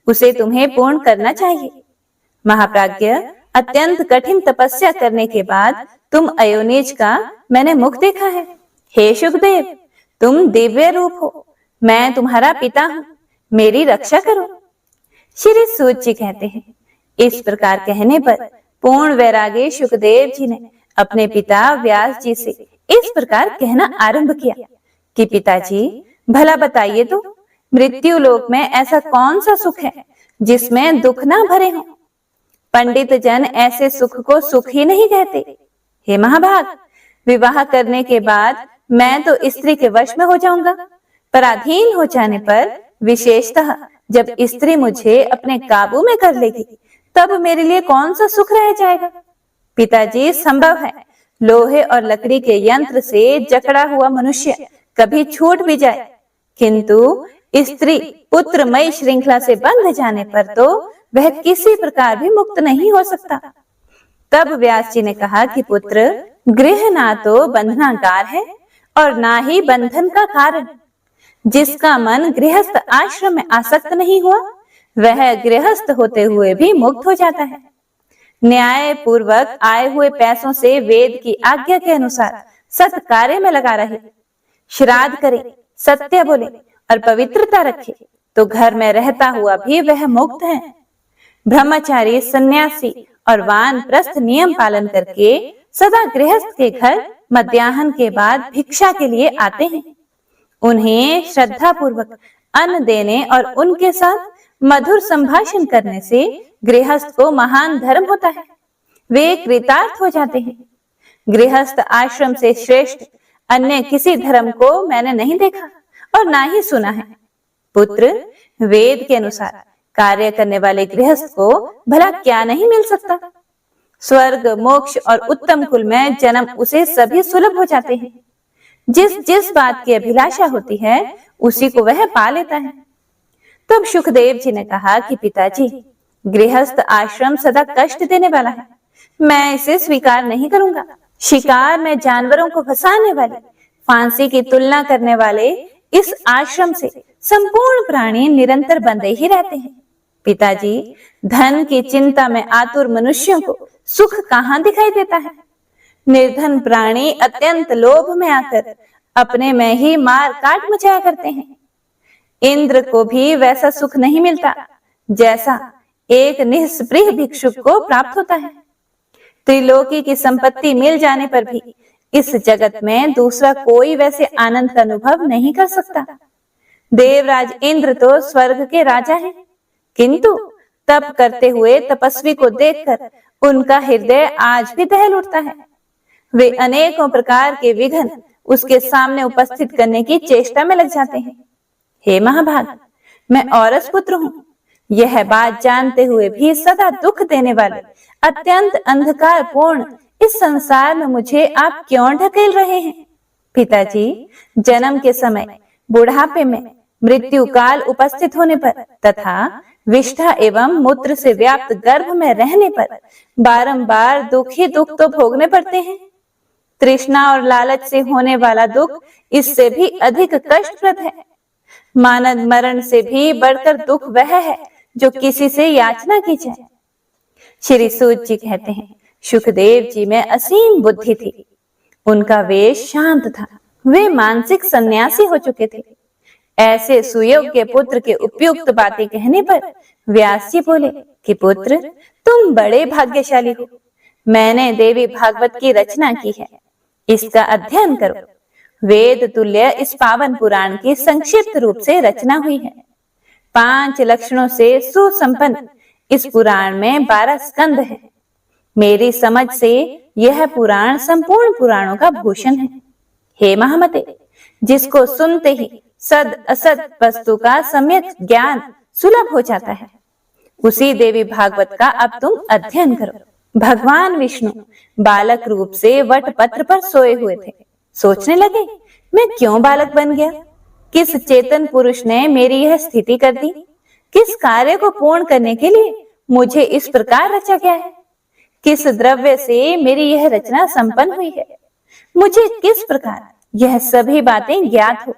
Speaker 1: उसे तुम्हें पूर्ण करना चाहिए। महाप्राज्ञ, अत्यंत कठिन तपस्या करने के बाद तुम अयोनिज का मैंने मुख देखा है। हे शुकदेव, तुम दिव्य रूप हो। मैं तुम्हारा पिता हूँ, मेरी रक्षा करो। श्री सूत जी कहते हैं, इस प्रकार कहने पर पूर्ण वैरागी शुकदेव जी ने अपने पिता व्यास जी से इस प्रकार कहना आरंभ किया कि पिताजी, भला बताइए तो, मृत्यु लोक में ऐसा कौन सा सुख है जिसमें दुख ना भरे हों? पंडित जन ऐसे सुख को सुख ही नहीं कहते। हे महाभाग, विवाह करने के बाद मैं तो स्त्री के वश में हो जाऊंगा। पराधीन हो जाने पर, विशेषतः जब स्त्री मुझे अपने काबू में कर लेगी, तब मेरे लिए कौन सा सुख रह जाएगा? पिताजी, संभव है लोहे और लकड़ी के यंत्र से जकड़ा हुआ मनुष्य कभी छूट भी जाए, किंतु स्त्री पुत्रमयी श्रृंखला से बंध जाने पर तो वह किसी प्रकार भी मुक्त नहीं हो सकता। तब व्यास जी ने कहा कि पुत्र, गृह ना तो बंधनागार है और ना ही बंधन का कारण। जिसका मन गृहस्थ आश्रम में आसक्त नहीं हुआ, वह गृहस्थ होते हुए भी मुक्त हो जाता है। न्याय पूर्वक आए हुए पैसों से वेद की आज्ञा के अनुसार सत कार्य में लगा रहे, श्राद्ध करे, सत्य बोले और पवित्रता रखे, तो घर में रहता हुआ भी वह मुक्त है। ब्रह्मचारी, सन्यासी और वानप्रस्थ नियम पालन करके सदा गृहस्थ के घर मध्याह्न के बाद भिक्षा के लिए आते हैं। उन्हें श्रद्धा पूर्वक अन्न देने और उनके साथ मधुर संभाषण करने से गृहस्थ को महान धर्म होता है। वे कृतार्थ हो जाते हैं। गृहस्थ आश्रम से श्रेष्ठ अन्य किसी धर्म को मैंने नहीं देखा और ना ही सुना है। पुत्र, वेद के अनुसार कार्य करने वाले गृहस्थ को भला क्या नहीं मिल सकता। स्वर्ग, मोक्ष और उत्तम कुल में जन्म उसे सभी सुलभ हो जाते हैं। जिस जिस बात की अभिलाषा होती है उसी को वह पा लेता है। तब सुखदेव जी ने कहा कि पिताजी, गृहस्थ आश्रम सदा कष्ट देने वाला है, मैं इसे स्वीकार नहीं करूंगा। शिकार में जानवरों को फंसाने वाले, फांसी की तुलना करने वाले इस आश्रम से संपूर्ण प्राणी निरंतर बंधे ही रहते हैं। पिताजी, धन की चिंता में आतुर मनुष्यों को सुख कहाँ दिखाई देता है। निर्धन प्राणी अत्यंत लोभ में आकर अपने में ही मार काट मचाया करते हैं। इंद्र को भी वैसा सुख नहीं मिलता जैसा एक निःस्पृह भिक्षुक को प्राप्त होता है। त्रिलोकी की संपत्ति मिल जाने पर भी इस जगत में दूसरा कोई वैसे आनंद का अनुभव नहीं कर सकता। देवराज इंद्र तो स्वर्ग के राजा हैं, किंतु तप करते हुए तपस्वी को देखकर उनका हृदय आज भी दहल उठता है। वे अनेकों प्रकार के विघ्न उसके सामने उपस्थित करने की चेष्टा में लग जाते हैं। हे महाभाग, मैं औरस पुत्र हूँ। यह बात जानते हुए भी सदा दुख देने वाले अत्यंत अंधकार पूर्ण इस संसार में मुझे आप क्यों ढकेल रहे हैं। पिताजी, जन्म के समय, बुढ़ापे में, मृत्यु काल उपस्थित होने पर तथा विष्ठा एवं मूत्र से व्याप्त गर्भ में रहने पर बारंबार दुख ही दुख तो भोगने पड़ते हैं। तृष्णा और लालच से होने वाला दुख इससे भी अधिक कष्टप्रद है। मानव मरण से भी बढ़कर दुख वह है जो किसी से याचना की जाए। श्री सूत जी कहते हैं, सुखदेव जी में असीम बुद्धि थी। उनका वेश शांत था। वे मानसिक सन्यासी हो चुके थे। ऐसे सुयोग्य पुत्र के उपयुक्त बातें कहने पर व्यास जी बोले कि पुत्र, तुम बड़े भाग्यशाली हो। मैंने देवी भागवत की रचना की है, इसका अध्ययन करो। वेद तुल्य इस पावन पुराण की संक्षिप्त रूप से रचना हुई है। 5 लक्षणों से सुसंपन्न इस पुराण में 12 स्कंद है। मेरी समझ से यह पुराण संपूर्ण पुराणों का भूषण है। हे महामते, जिसको सुनते ही सद असद वस्तु का सम्यक ज्ञान सुलभ हो जाता है, उसी देवी भागवत का अब तुम अध्ययन करो। भगवान विष्णु बालक रूप से वट पत्र पर सोए हुए थे। सोचने लगे, मैं क्यों बालक बन गया? किस चेतन पुरुष ने मेरी यह स्थिति कर दी? किस कार्य को पूर्ण करने के लिए मुझे इस प्रकार रचा गया है? किस द्रव्य से मेरी यह रचना संपन्न हुई है? मुझे किस प्रकार यह सभी बातें ज्ञात हो?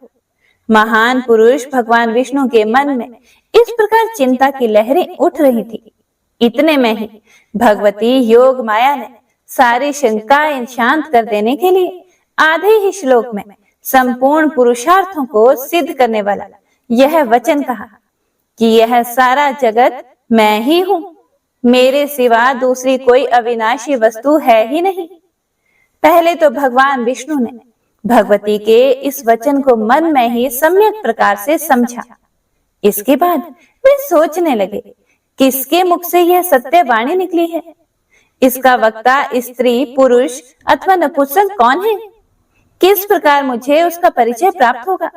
Speaker 1: महान पुरुष भगवान विष्णु के मन में इस प्रकार चिंता की लहरें उठ रही थी। इतने में ही भगवती योग माया ने सारी शंकाएं शांत कर देने के लिए आधे ही श्लोक में संपूर्ण पुरुषार्थों को सिद्ध करने वाला यह वचन कहा कि यह सारा जगत मैं ही हूँ, मेरे सिवा दूसरी कोई अविनाशी वस्तु है ही नहीं। पहले तो भगवान विष्णु ने भगवती के इस वचन को मन में ही सम्यक प्रकार से समझा। इसके बाद वे सोचने लगे, किसके मुख से यह सत्य वाणी निकली है? इसका वक्ता स्त्री, पुरुष अथवा नपुंसक कौन है? किस प्रकार मुझे उसका परिचय प्राप्त होगा?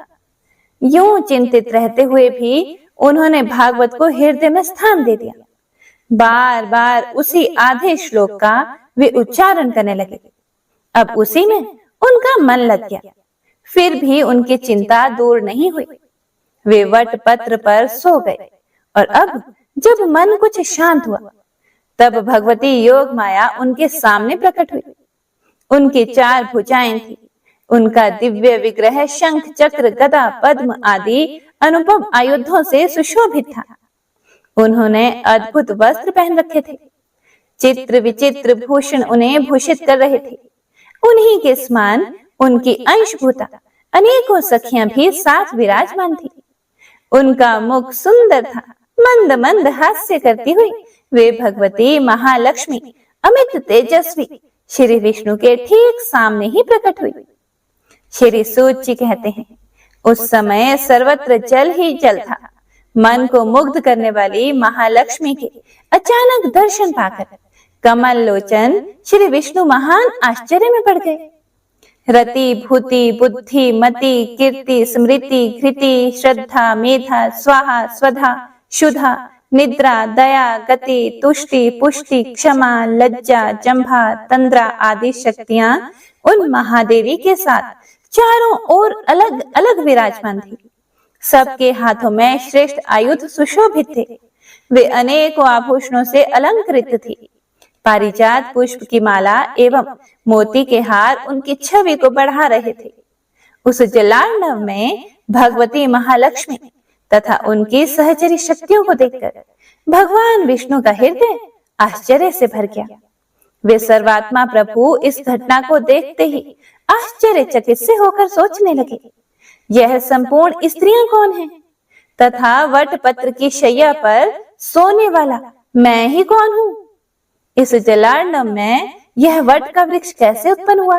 Speaker 1: यूं चिंतित रहते हुए भी उन्होंने भागवत को हृदय में स्थान दे दिया। बार बार उसी आधे श्लोक का वे उच्चारण करने लगे। अब उसी में उनका मन लग गया। फिर भी उनकी चिंता दूर नहीं हुई। वे वट पत्र पर सो गए और अब जब मन कुछ शांत हुआ, तब भगवती योग माया उनके सामने प्रकट हुई। उनकी 4 भुजाएं थी। उनका दिव्य विग्रह शंख, चक्र, गदा, पद्म आदि अनुपम आयुधों से सुशोभित था। उन्होंने अद्भुत वस्त्र पहन रखे थे। चित्र विचित्र भूषण उन्हें भूषित कर रहे थे। उन्हीं के समान उनकी अंशभूता अनेकों सखियां भी साथ विराजमान थी। उनका मुख सुंदर था। मंद मंद हास्य करती हुई वे भगवती महालक्ष्मी अमित तेजस्वी श्री विष्णु के ठीक सामने ही प्रकट हुई। श्री सूत जी कहते हैं, उस समय सर्वत्र जल ही जल था। मन को मुग्ध करने वाली महालक्ष्मी के अचानक दर्शन पाकर कमल लोचन श्री विष्णु महान आश्चर्य में पड़ गए। रति, भूति, बुद्धि, मति, कीर्ति, स्मृति, घृति, श्रद्धा, मेधा, स्वाहा, स्वधा, शुद्धा, निद्रा, दया, गति, तुष्टि, पुष्टि, क्षमा, लज्जा, जंभा, तंद्रा आदि शक्तियां उन महादेवी के साथ चारों ओर अलग अलग विराजमान थी। सबके हाथों में श्रेष्ठ आयुध सुशोभित थे। वे अनेकों आभूषणों से अलंकृत थी। पारिजात पुष्प की माला एवं मोती के हार उनकी छवि को बढ़ा रहे थे। उस जलार्णव में भगवती महालक्ष्मी तथा उनकी सहचरी शक्तियों को देखकर भगवान विष्णु का हृदय आश्चर्य से भर गया। वे सर्वात्मा प्रभु इस घटना को देखते ही आश्चर्यचकित से होकर सोचने लगे, यह संपूर्ण स्त्रियां कौन हैं? तथा वट पत्र की शैया पर सोने वाला मैं ही कौन हूँ? इस जलार्णव में यह वट का वृक्ष कैसे उत्पन्न हुआ?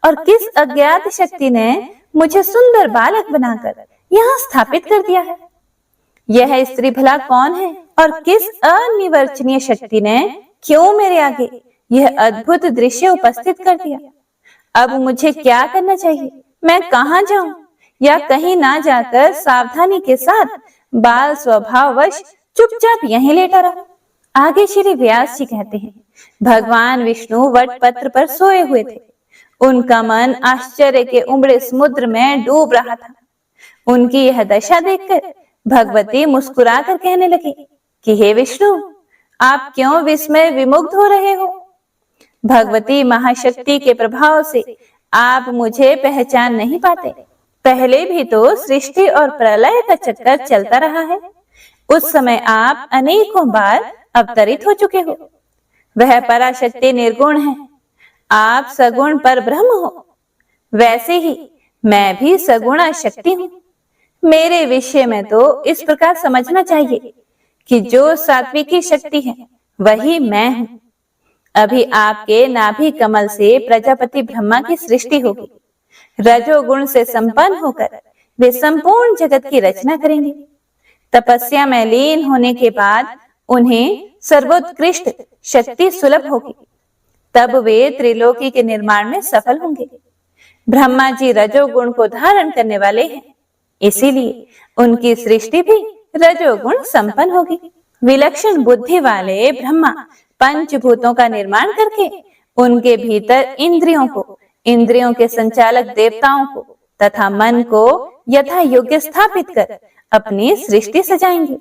Speaker 1: और किस अज्ञात शक्ति ने मुझे सुंदर बालक बनाकर यहाँ स्थापित कर दिया है? यह स्त्री भला कौन है? और किस अनिर्वचनीय शक्ति ने क्यों मेरे आगे यह अद्भुत दृश्य उपस्थित कर दिया? अब मुझे क्या करना चाहिए? मैं कहाँ जाऊं? या कहीं ना जाकर सावधानी के साथ बाल स्वभाववश चुपचाप यहीं लेटा रहूं? आगे श्री व्यास जी कहते हैं, भगवान विष्णु वट पत्र पर सोए हुए थे। उनका मन आश्चर्य के उमड़े समुद्र में डूब रहा था। उनकी यह दशा देखकर भगवती मुस्कुराकर कहने लगी कि हे विष्णु, आप क्यों विस्मय विमुग्ध हो रहे हो? भगवती महाशक्ति के प्रभाव से आप मुझे पहचान नहीं पाते। पहले भी तो सृष्टि और प्रलय का चक्कर चलता रहा है। उस समय आप अनेकों बार अवतरित हो चुके हो। वह पराशक्ति निर्गुण है, आप सगुण पर ब्रह्म हो। वैसे ही मैं भी सगुणा शक्ति हूँ। मेरे विषय में तो इस प्रकार समझना चाहिए कि जो सात्विकी शक्ति है वही मैं हूँ। अभी आपके नाभि कमल से प्रजापति ब्रह्मा की सृष्टि होगी। रजोगुण से संपन्न होकर वे संपूर्ण जगत की रचना करेंगे। तपस्या में लीन होने के बाद उन्हें सर्वोत्कृष्ट शक्ति सुलभ होगी। तब वे त्रिलोकी के निर्माण में सफल होंगे। ब्रह्मा जी रजोगुण को धारण करने वाले हैं, इसीलिए उनकी सृष्टि भी रजोगुण संपन्न होगी। विलक्षण बुद्धि वाले ब्रह्मा पंचभूतों का निर्माण करके उनके भीतर इंद्रियों को, इंद्रियों के संचालक देवताओं को तथा मन को यथा योग्य स्थापित कर अपनी सृष्टि सजाएंगे।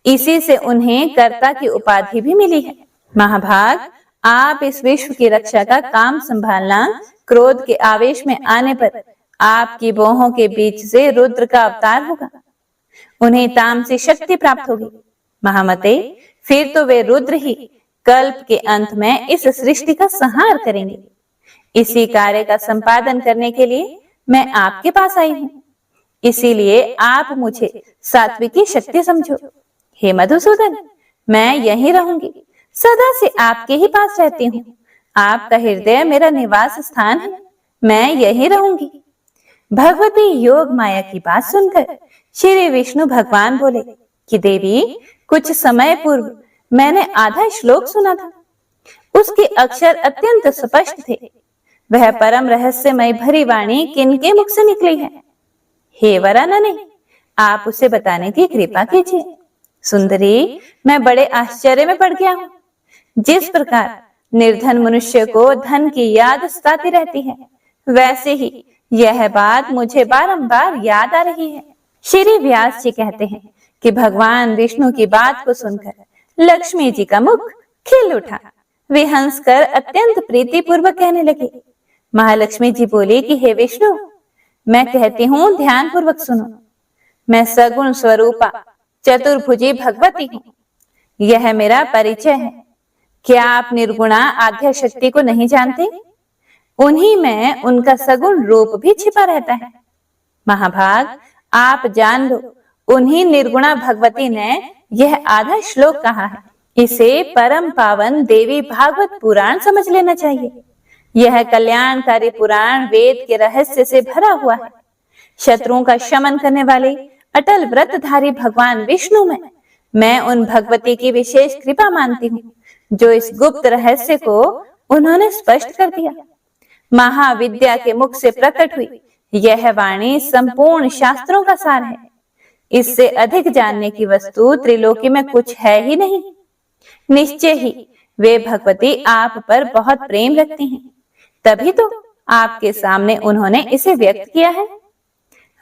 Speaker 1: इसी से उन्हें कर्ता की उपाधि भी मिली है। महाभाग, आप इस विश्व की रक्षा का काम संभालना। क्रोध के आवेश में आने पर आपकी बाहों के बीच से रुद्र का अवतार होगा। उन्हें तामसी शक्ति प्राप्त होगी। महामते, फिर तो वे रुद्र ही कल्प के अंत में इस सृष्टि का संहार करेंगे। इसी कार्य का संपादन करने के लिए मैं आपके पास आई हूँ। इसीलिए आप मुझे सात्विकी शक्ति समझो। हे मधुसूदन, मैं यहीं रहूंगी, सदा से आपके ही पास रहती हूँ। आपका हृदय मेरा निवास स्थान है, मैं यहीं रहूंगी। भगवती योग माया की बात सुनकर श्री विष्णु भगवान बोले कि देवी, कुछ समय पूर्व मैंने आधा श्लोक सुना था। उसके अक्षर अत्यंत स्पष्ट थे। वह परम रहस्यमय भरी वाणी किनके मुख से निकली है? हे वरानने, आप उसे बताने की कृपा कीजिए। सुंदरी, मैं बड़े आश्चर्य में पड़ गया हूँ। जिस प्रकार निर्धन मनुष्य को धन की याद सताती रहती है, वैसे ही यह बात मुझे बारंबार याद आ रही है। श्री व्यास जी कहते हैं कि भगवान विष्णु की बात को सुनकर लक्ष्मी जी का मुख खिल उठा। वे हंसकर अत्यंत प्रीति पूर्वक कहने लगे, महालक्ष्मी जी बोली कि हे विष्णु, मैं कहती हूँ ध्यान पूर्वक सुनो। मैं सगुण स्वरूपा चतुर्भुजी भगवती हूँ। यह मेरा परिचय है। क्या आप निर्गुणा आद्या शक्ति को नहीं जानते? उन्हीं में उनका सगुण रूप भी छिपा रहता है। महाभाग, आप जान लो, उन्हीं निर्गुणा भगवती ने यह आधा श्लोक कहा है। इसे परम पावन देवी भागवत पुराण समझ लेना चाहिए। यह कल्याणकारी पुराण वेद के रहस्य से भरा हुआ है। शत्रुओं का शमन करने वाले अटल व्रतधारी भगवान विष्णु में मैं उन भगवती की विशेष कृपा मानती हूँ जो इस गुप्त रहस्य को उन्होंने स्पष्ट कर दिया। महाविद्या के मुख से प्रकट हुई यह वाणी संपूर्ण शास्त्रों का सार है। इससे अधिक जानने की वस्तु त्रिलोकी में कुछ है ही नहीं। निश्चय ही वे भगवती आप पर बहुत प्रेम रखती हैं, तभी तो आपके सामने उन्होंने इसे व्यक्त किया है।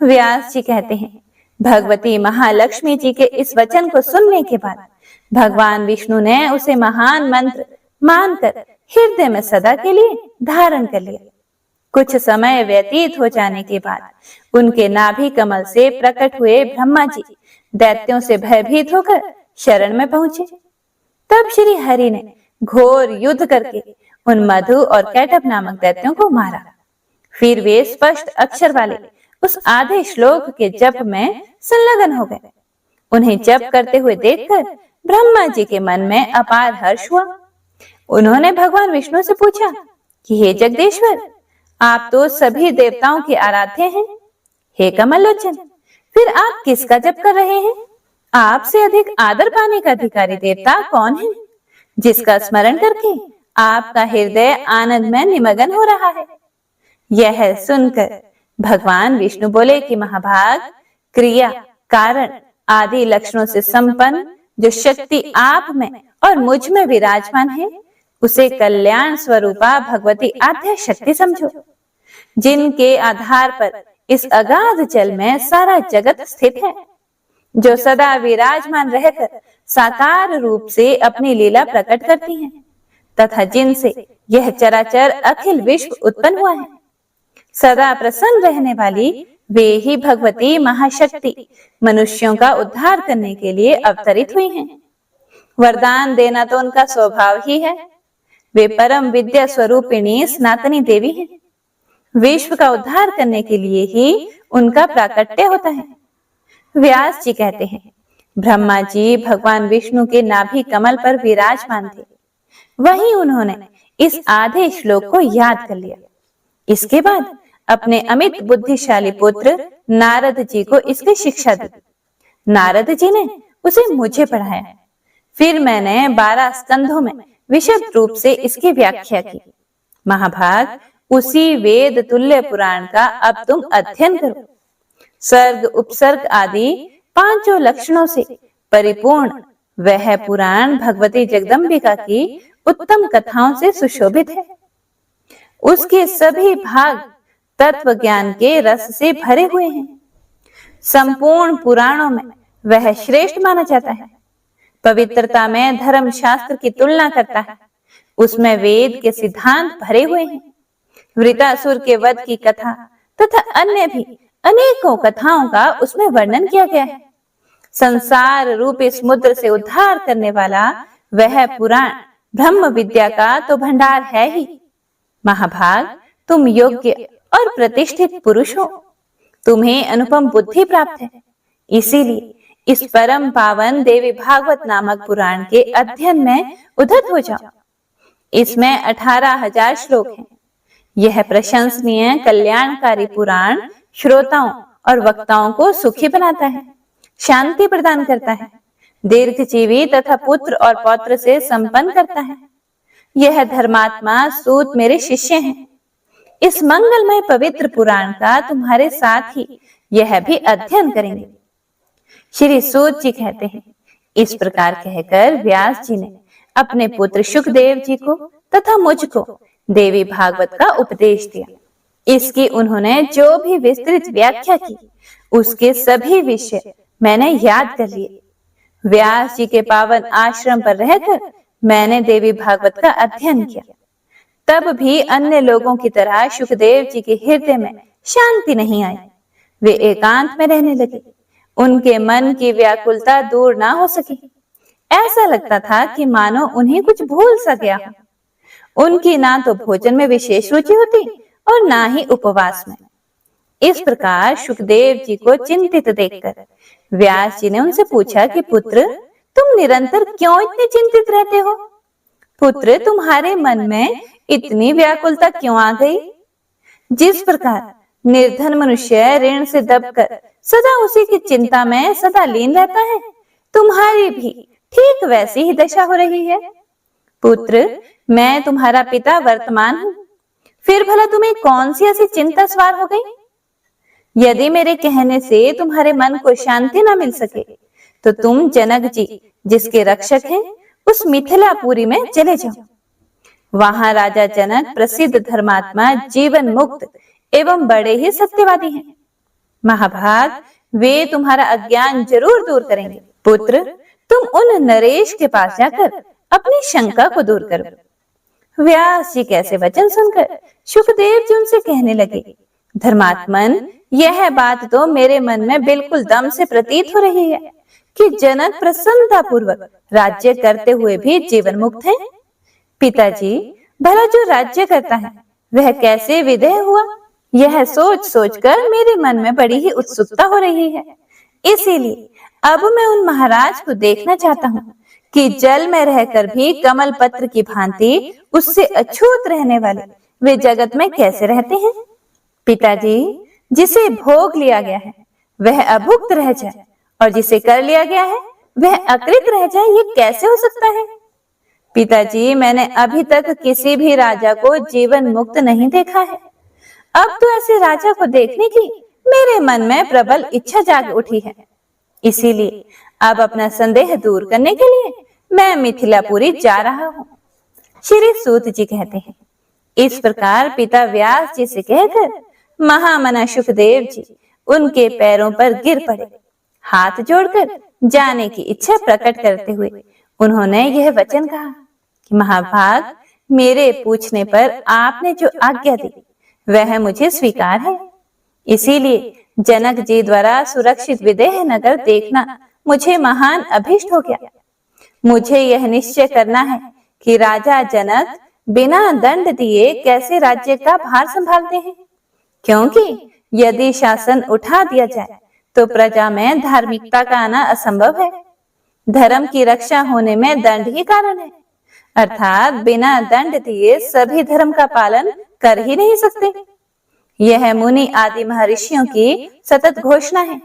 Speaker 1: व्यास जी कहते हैं, भगवती महालक्ष्मी जी के इस वचन को सुनने के बाद भगवान विष्णु ने उसे महान मंत्र मानकर हृदय में सदा के लिए धारण कर लिया। कुछ समय व्यतीत हो जाने के बाद उनके नाभि कमल से प्रकट हुए ब्रह्मा जी दैत्यों से भयभीत होकर शरण में पहुंचे। तब श्री हरि ने घोर युद्ध करके उन मधु और कैटभ नामक दैत्यों को मारा। फिर वे स्पष्ट अक्षर वाले उस आधे श्लोक के जप में संलग्न हो गए। उन्हें जप करते हुए देखकर ब्रह्मा जी के मन में अपार हर्ष हुआ। उन्होंने भगवान विष्णु से पूछा कि हे जगदीश्वर, आप तो सभी देवताओं के आराध्य हैं। हे कमल लोचन, फिर आप किसका जप कर रहे हैं? आपसे अधिक आदर पाने का अधिकारी देवता कौन है, जिसका स्मरण करके आपका हृदय आनंद में निमग्न हो रहा है? यह सुनकर भगवान विष्णु बोले कि महाभाग, क्रिया कारण आदि लक्षणों से संपन्न जो शक्ति आप में और मुझ में विराजमान है, उसे कल्याण स्वरूपा भगवती आद्या शक्ति समझो, जिनके आधार पर इस अगाध जल में सारा जगत स्थित है, जो सदा विराजमान रहकर साकार रूप से अपनी लीला प्रकट करती हैं, तथा जिनसे यह चराचर अखिल विश्व उत्पन्न हुआ है। सदा प्रसन्न रहने वाली वे ही भगवती महाशक्ति मनुष्यों का उद्धार करने के लिए अवतरित हुई हैं। वरदान देना तो उनका स्वभाव ही है। वे परम विद्या स्वरूपिणी सनातनी देवी हैं। विश्व का उद्धार करने के लिए ही उनका प्राकट्य होता है। व्यास जी कहते हैं, ब्रह्मा जी भगवान विष्णु के नाभि कमल पर विराजमान थे। वहीं उन्होंने इस आधे श्लोक को याद कर लिया। इसके बाद अपने अमित बुद्धिशाली पुत्र नारद जी को इसकी शिक्षा दी। नारद जी ने उसे मुझे पढ़ाया। फिर मैंने 12 स्कंधों में विशद रूप से इसकी व्याख्या की। महाभाग, उसी वेद तुल्य पुराण का अब तुम अध्ययन करो। सर्ग उपसर्ग आदि 5 लक्षणों से परिपूर्ण वह पुराण भगवती जगदम्बिका की उत्तम कथाओं से सुशोभित है। उसके सभी भाग तत्व ज्ञान के रस से भरे हुए हैं। संपूर्ण पुराणों में वह श्रेष्ठ माना जाता है। पवित्रता में धर्म शास्त्र की तुलना करता है। उसमें वेद के सिद्धांत भरे हुए हैं। वृतासुर के वध की कथा तथा अन्य भी अनेकों कथाओं का उसमें वर्णन किया गया है। संसार रूपी समुद्र से उद्धार करने वाला वह पुराण ब्रह्म विद्या का तो भंडार है ही। महाभाग, तुम योग्य और प्रतिष्ठित पुरुष हो। तुम्हें अनुपम बुद्धि प्राप्त है। इसीलिए इस परम पावन देवी भागवत नामक पुराण के अध्ययन में उद्धत हो जाओ। इसमें 18,000 श्लोक हैं। यह प्रशंसनीय कल्याणकारी पुराण श्रोताओं और वक्ताओं को सुखी बनाता है, शांति प्रदान करता है, दीर्घजीवी तथा पुत्र और पौत्र से संपन्न करता है। यह धर्मात्मा सूत मेरे शिष्य हैं। इस मंगलमय पवित्र पुराण का तुम्हारे साथ ही यह भी अध्ययन करेंगे। श्री सूत जी कहते हैं, इस प्रकार कहकर व्यास जी ने अपने पुत्र शुकदेव जी को तथा मुझको देवी भागवत का उपदेश दिया। इसकी उन्होंने जो भी विस्तृत व्याख्या की, उसके सभी विषय मैंने याद कर लिए। व्यास जी के पावन आश्रम पर रहकर मैंने देवी भागवत का अध्ययन किया। तब भी अन्य लोगों की तरह सुखदेव जी के हृदय में शांति नहीं आई। वे एकांत में रहने लगे। उनके मन की व्याकुलता दूर ना हो सकी। ऐसा लगता था कि मानो उन्हें कुछ भूल सा गया हो। उनकी ना तो भोजन में विशेष रुचि होती और ना ही उपवास में। इस प्रकार सुखदेव जी को चिंतित देखकर व्यास जी ने उनसे पूछा कि पुत्र, तुम निरंतर क्यों इतने चिंतित रहते हो? पुत्र, तुम्हारे मन में इतनी व्याकुलता क्यों आ गई? जिस प्रकार निर्धन मनुष्य ऋण से दबकर सदा उसी की चिंता में सदा लीन रहता है, तुम्हारी भी ठीक वैसी ही दशा हो रही है। पुत्र, मैं तुम्हारा पिता वर्तमान हूँ, फिर भला तुम्हें कौन सी ऐसी चिंता सवार हो गई? यदि मेरे कहने से तुम्हारे मन को शांति न मिल सके तो तुम जनक जी जिसके रक्षक हैं उस मिथिलापुरी में चले जाओ। वहां राजा जनक प्रसिद्ध धर्मात्मा, जीवन मुक्त एवं बड़े ही सत्यवादी हैं। महाभाग, वे तुम्हारा अज्ञान जरूर दूर करेंगे। पुत्र, तुम उन नरेश के पास जाकर अपनी शंका को दूर करो। व्यास जी कैसे वचन सुनकर सुखदेव जी उनसे कहने लगे, धर्मात्मन, यह बात तो मेरे मन में बिल्कुल दम से प्रतीत हो रही है कि जनक प्रसन्नता पूर्वक राज्य करते हुए भी जीवन मुक्त है। पिताजी, भला जो राज्य करता है वह कैसे विदेह हुआ, यह सोच सोचकर मेरे मन में बड़ी ही उत्सुकता हो रही है। इसीलिए अब मैं उन महाराज को देखना चाहता हूँ कि जल में रहकर भी कमल पत्र की भांति उससे अछूत रहने वाले वे जगत में कैसे रहते हैं। पिताजी, जिसे भोग लिया गया है वह अभुक्त रह जाए और जिसे कर लिया गया है वह अकृत रह जाए, ये कैसे हो सकता है? पिताजी, मैंने अभी तक किसी भी राजा को जीवन मुक्त नहीं देखा है। अब तो ऐसे राजा को देखने की मेरे मन में प्रबल इच्छा जाग उठी है। इसीलिए अब अपना संदेह दूर करने के लिए मैं मिथिलापुरी जा रहा हूँ। श्री सूत जी कहते हैं, इस प्रकार पिता व्यास जी से कहकर महामना सुखदेव जी उनके पैरों पर गिर पड़े। हाथ जोड़कर जाने की इच्छा प्रकट करते हुए उन्होंने यह वचन कहा कि महाभाग, मेरे पूछने पर आपने जो आज्ञा दी वह मुझे स्वीकार है। इसीलिए जनक जी द्वारा सुरक्षित विदेह नगर देखना मुझे महान अभिष्ट हो गया। मुझे यह निश्चय करना है कि राजा जनक बिना दंड दिए कैसे राज्य का भार संभालते हैं, क्योंकि यदि शासन उठा दिया जाए तो प्रजा में धार्मिकता का आना असंभव है। धर्म की रक्षा होने में दंड ही कारण है, अर्थात बिना दंड दिए सभी धर्म का पालन कर ही नहीं सकते। यह मुनि आदि महर्षियों की सतत घोषणा है।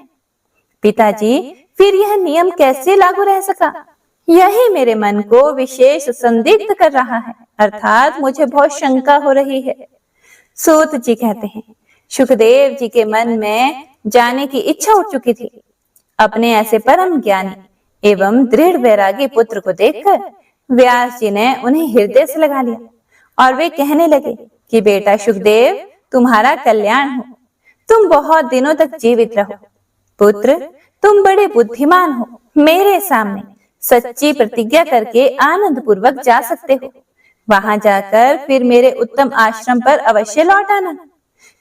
Speaker 1: पिताजी, फिर यह नियम कैसे लागू रह सका, यही मेरे मन को विशेष संदिग्ध कर रहा है, अर्थात मुझे बहुत शंका हो रही है। सूत जी कहते हैं, सुखदेव जी के मन में जाने की इच्छा उठ चुकी थी। अपने ऐसे परम ज्ञानी एवं दृढ़ वैरागी पुत्र को देखकर व्यास जी ने उन्हें हृदय से लगा लिया और वे कहने लगे कि बेटा सुखदेव, तुम्हारा कल्याण हो, तुम बहुत दिनों तक जीवित रहो। पुत्र, तुम बड़े बुद्धिमान हो, मेरे सामने सच्ची प्रतिज्ञा करके आनंद पूर्वक जा सकते हो। वहां जाकर फिर मेरे उत्तम आश्रम पर अवश्य लौट आना।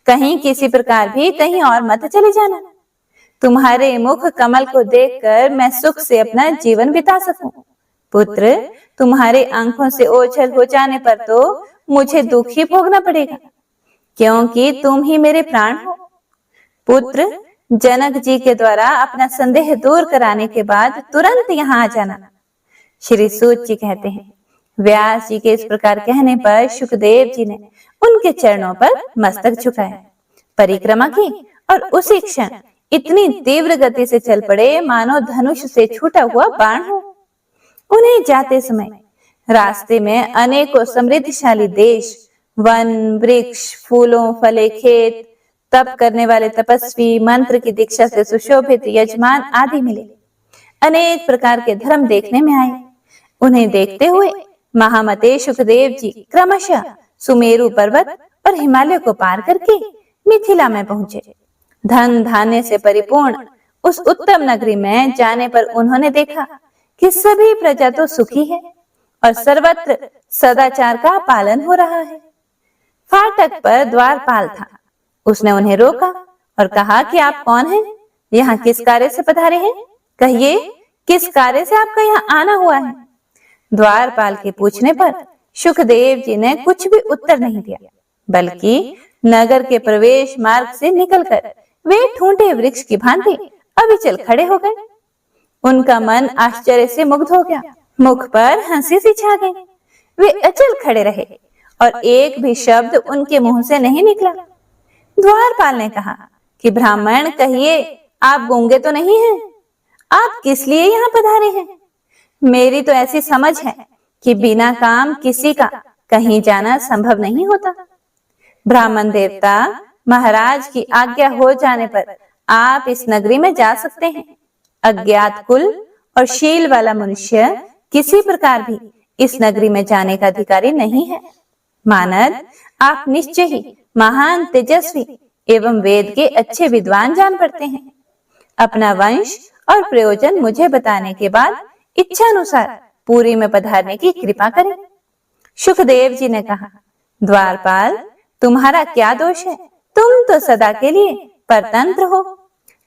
Speaker 1: कहीं किसी प्रकार भी कहीं और मत चले जाना। तुम्हारे मुख कमल को देखकर मैं सुख से अपना जीवन बिता सकूं। पुत्र, तुम्हारे आंखों से ओझल हो जाने पर तो मुझे दुख ही भोगना पड़ेगा, क्योंकि तुम ही मेरे प्राण हो। पुत्र, जनक जी के द्वारा अपना संदेह दूर कराने के बाद तुरंत यहाँ आ जाना। श्री सूत जी कहते हैं, व्यास जी के इस प्रकार कहने पर सुखदेव जी ने उनके चरणों पर मस्तक झुकाया, परिक्रमा की और उसी क्षण इतनी तीव्र गति से चल पड़े मानो धनुष से छूटा हुआ बाण हो। उन्हें जाते समय रास्ते में अनेकों समृद्धशाली देश, वन, वृक्ष, फूलों फले खेत, तप करने वाले तपस्वी, मंत्र की दीक्षा से सुशोभित यजमान आदि मिले। अनेक प्रकार के धर्म देखने में आए। उन्हें देखते हुए महामते सुखदेव जी क्रमशः सुमेरु पर्वत और हिमालय को पार करके मिथिला में पहुंचे। धन धान्य से परिपूर्ण उस उत्तम नगरी में जाने पर उन्होंने देखा कि सभी प्रजा तो सुखी है और सर्वत्र सदाचार का पालन हो रहा है। फाटक पर द्वारपाल था। उसने उन्हें रोका और कहा कि आप कौन हैं? यहाँ किस कार्य से पधारे हैं? कहिए, किस कार्य से आपका यहाँ आना हुआ है? द्वारपाल के पूछने पर सुखदेव जी ने कुछ भी उत्तर नहीं दिया, बल्कि नगर के प्रवेश मार्ग से निकलकर वे ठूंठे वृक्ष की भांति अविचल खड़े हो गए। उनका मन आश्चर्य से मुग्ध हो गया, मुख पर हंसी सी छा गई। वे अचल खड़े रहे और एक भी शब्द उनके मुंह से नहीं निकला। द्वारपाल ने कहा कि ब्राह्मण, कहिए, आप गूंगे तो नहीं हैं? आप किस लिए यहाँ पधारे हैं? मेरी तो ऐसी समझ है कि बिना काम किसी का कहीं जाना संभव नहीं होता। ब्राह्मण देवता, महाराज की आज्ञा हो जाने पर आप इस नगरी में जा सकते हैं। अज्ञात कुल और शील वाला मनुष्य किसी प्रकार भी इस नगरी में जाने का अधिकारी नहीं है। मानद, आप निश्चय ही महान तेजस्वी एवं वेद के अच्छे विद्वान जान पड़ते हैं। अपना वंश और प्रयोजन मुझे बताने के बाद इच्छा अनुसार पुरी में पधारने की कृपा करें। सुखदेव जी ने कहा, द्वारपाल, तुम्हारा क्या दोष है? तुम तो सदा के लिए परतंत्र हो।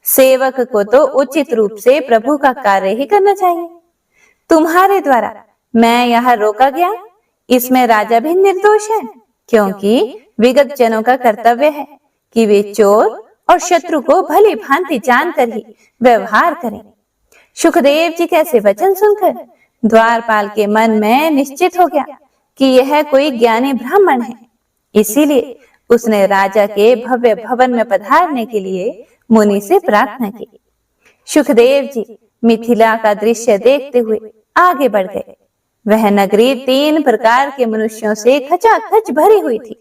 Speaker 1: सेवक को तो उचित रूप से प्रभु का कार्य ही करना चाहिए। तुम्हारे द्वारा मैं यहाँ रोका गया, इसमें राजा भी निर्दोष है, क्योंकि विगत जनों का कर्तव्य है कि वे चोर और शत्रु को भली भांति जानकर ही व्यवहार करें। सुखदेव जी कैसे वचन सुनकर द्वारपाल के मन में निश्चित हो गया कि यह कोई ज्ञानी ब्राह्मण है। इसीलिए उसने राजा के भव्य भवन में पधारने के लिए मुनि से प्रार्थना की। सुखदेव जी मिथिला का दृश्य देखते हुए आगे बढ़ गए। वह नगरी 3 प्रकार के मनुष्यों से खचाखच भरी हुई थी।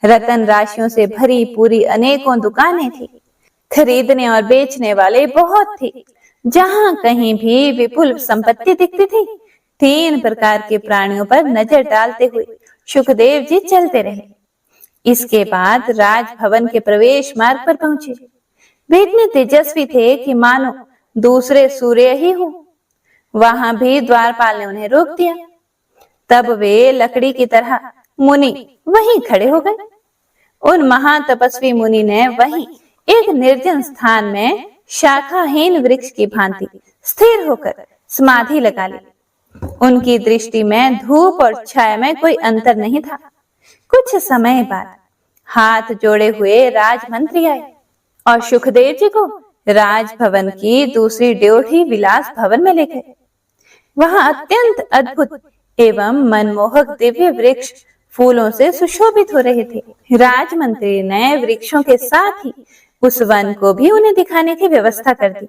Speaker 1: रतन राशियों से भरी पूरी अनेकों दुकानें थी। खरीदने और बेचने वाले बहुत थे। जहां कहीं भी विपुल संपत्ति दिखती थी। 3 प्रकार के प्राणियों पर नजर डालते हुए सुखदेव जी चलते रहे। इसके बाद राजभवन के प्रवेश मार्ग पर पहुंचे। वे इतने तेजस्वी थे कि मानो दूसरे सूर्य ही हो। वहां भी द्वारपाल ने उन्हें रोक दिया। तब वे लकड़ी की तरह मुनि वहीं खड़े हो गए। उन महातपस्वी मुनि ने वहीं एक निर्जन स्थान में शाखाहीन वृक्ष की भांति स्थिर होकर समाधि लगा ली। उनकी दृष्टि में धूप और छाया में कोई अंतर नहीं था। कुछ समय बाद हाथ जोड़े हुए राजमंत्री आए और सुखदेव जी को राजभवन की दूसरी ड्योढ़ी विलास भवन में ले गए। वहां अत्यंत अद्भुत एवं मनमोहक दिव्य वृक्ष फूलों से सुशोभित हो रहे थे। राजमंत्री ने वृक्षों के साथ ही उस वन को भी उन्हें दिखाने की व्यवस्था कर दी।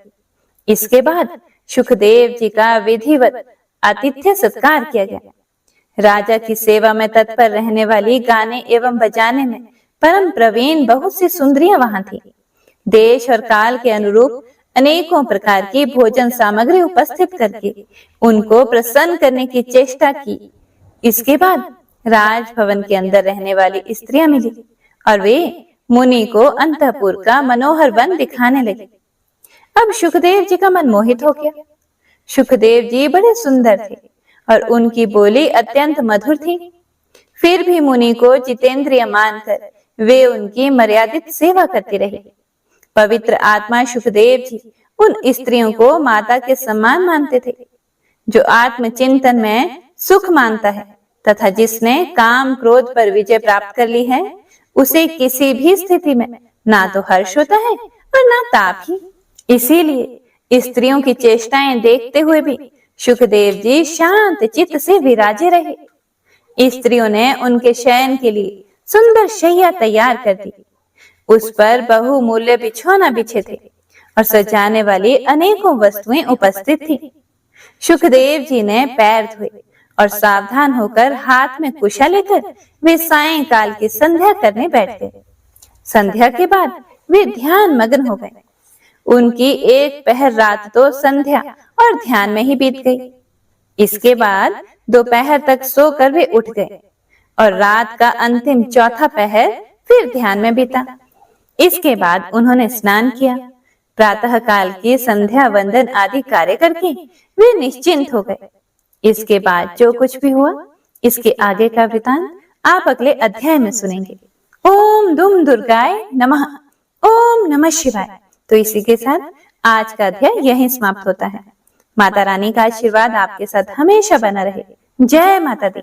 Speaker 1: इसके बाद सुखदेव जी का विधिवत आतिथ्य सत्कार किया गया। राजा की सेवा में तत्पर रहने वाली गाने एवं बजाने में परम प्रवीण बहुत सी सुंदरियां वहां थी। देश और काल के अनुरूप अनेकों प्रकार की भोजन सामग्री उपस्थित करके उनको प्रसन्न करने की चेष्टा की। इसके बाद राजभवन के अंदर रहने वाली स्त्रियां मिली और वे मुनि को अंतःपुर का मनोहर वन दिखाने लगे। अब सुखदेव जी का मन मोहित हो गया। सुखदेव जी बड़े सुंदर थे और उनकी बोली अत्यंत मधुर थी। फिर भी मुनि को जितेंद्रिय मानकर वे उनकी मर्यादित सेवा करती रही। पवित्र आत्मा सुखदेव जी उन स्त्रियों को माता के समान मानते थे। जो आत्मचिंतन में सुख मानता है तथा जिसने काम क्रोध पर विजय प्राप्त कर ली है, उसे किसी भी स्थिति में ना तो हर्ष होता है और ना ताप ही। इसीलिए स्त्रियों की चेष्टाएं देखते हुए भी सुखदेव जी शांत चित्त से विराजे रहे। स्त्रियों ने उनके शयन के लिए सुंदर शैया तैयार कर दी। उस पर बहुमूल्य बिछौना बिछे थे और सजाने वाली अनेकों वस्तुएं उपस्थित थी। सुखदेव जी ने पैर धोए और सावधान होकर हाथ में कुशा लेकर वे सायंकाल की संध्या करने बैठ गए। संध्या के बाद वे ध्यान मग्न हो गए। उनकी एक पहर रात तो संध्या और ध्यान में ही बीत गई। इसके बाद दोपहर तक सोकर वे उठ गए और रात का अंतिम चौथा पहर फिर ध्यान में बीता। इसके बाद उन्होंने स्नान किया। प्रातः काल की संध्या वंदन आदि कार्य करके वे निश्चिंत हो गए। इसके बाद जो कुछ भी हुआ, इसके आगे का वृतांत आप अगले अध्याय में सुनेंगे। ओम दुम दुर्गाय नमः। ओम नमः शिवाय। तो इसी के साथ आज का अध्याय यहीं समाप्त होता है। माता रानी का आशीर्वाद आपके साथ हमेशा बना रहे। जय माता दी।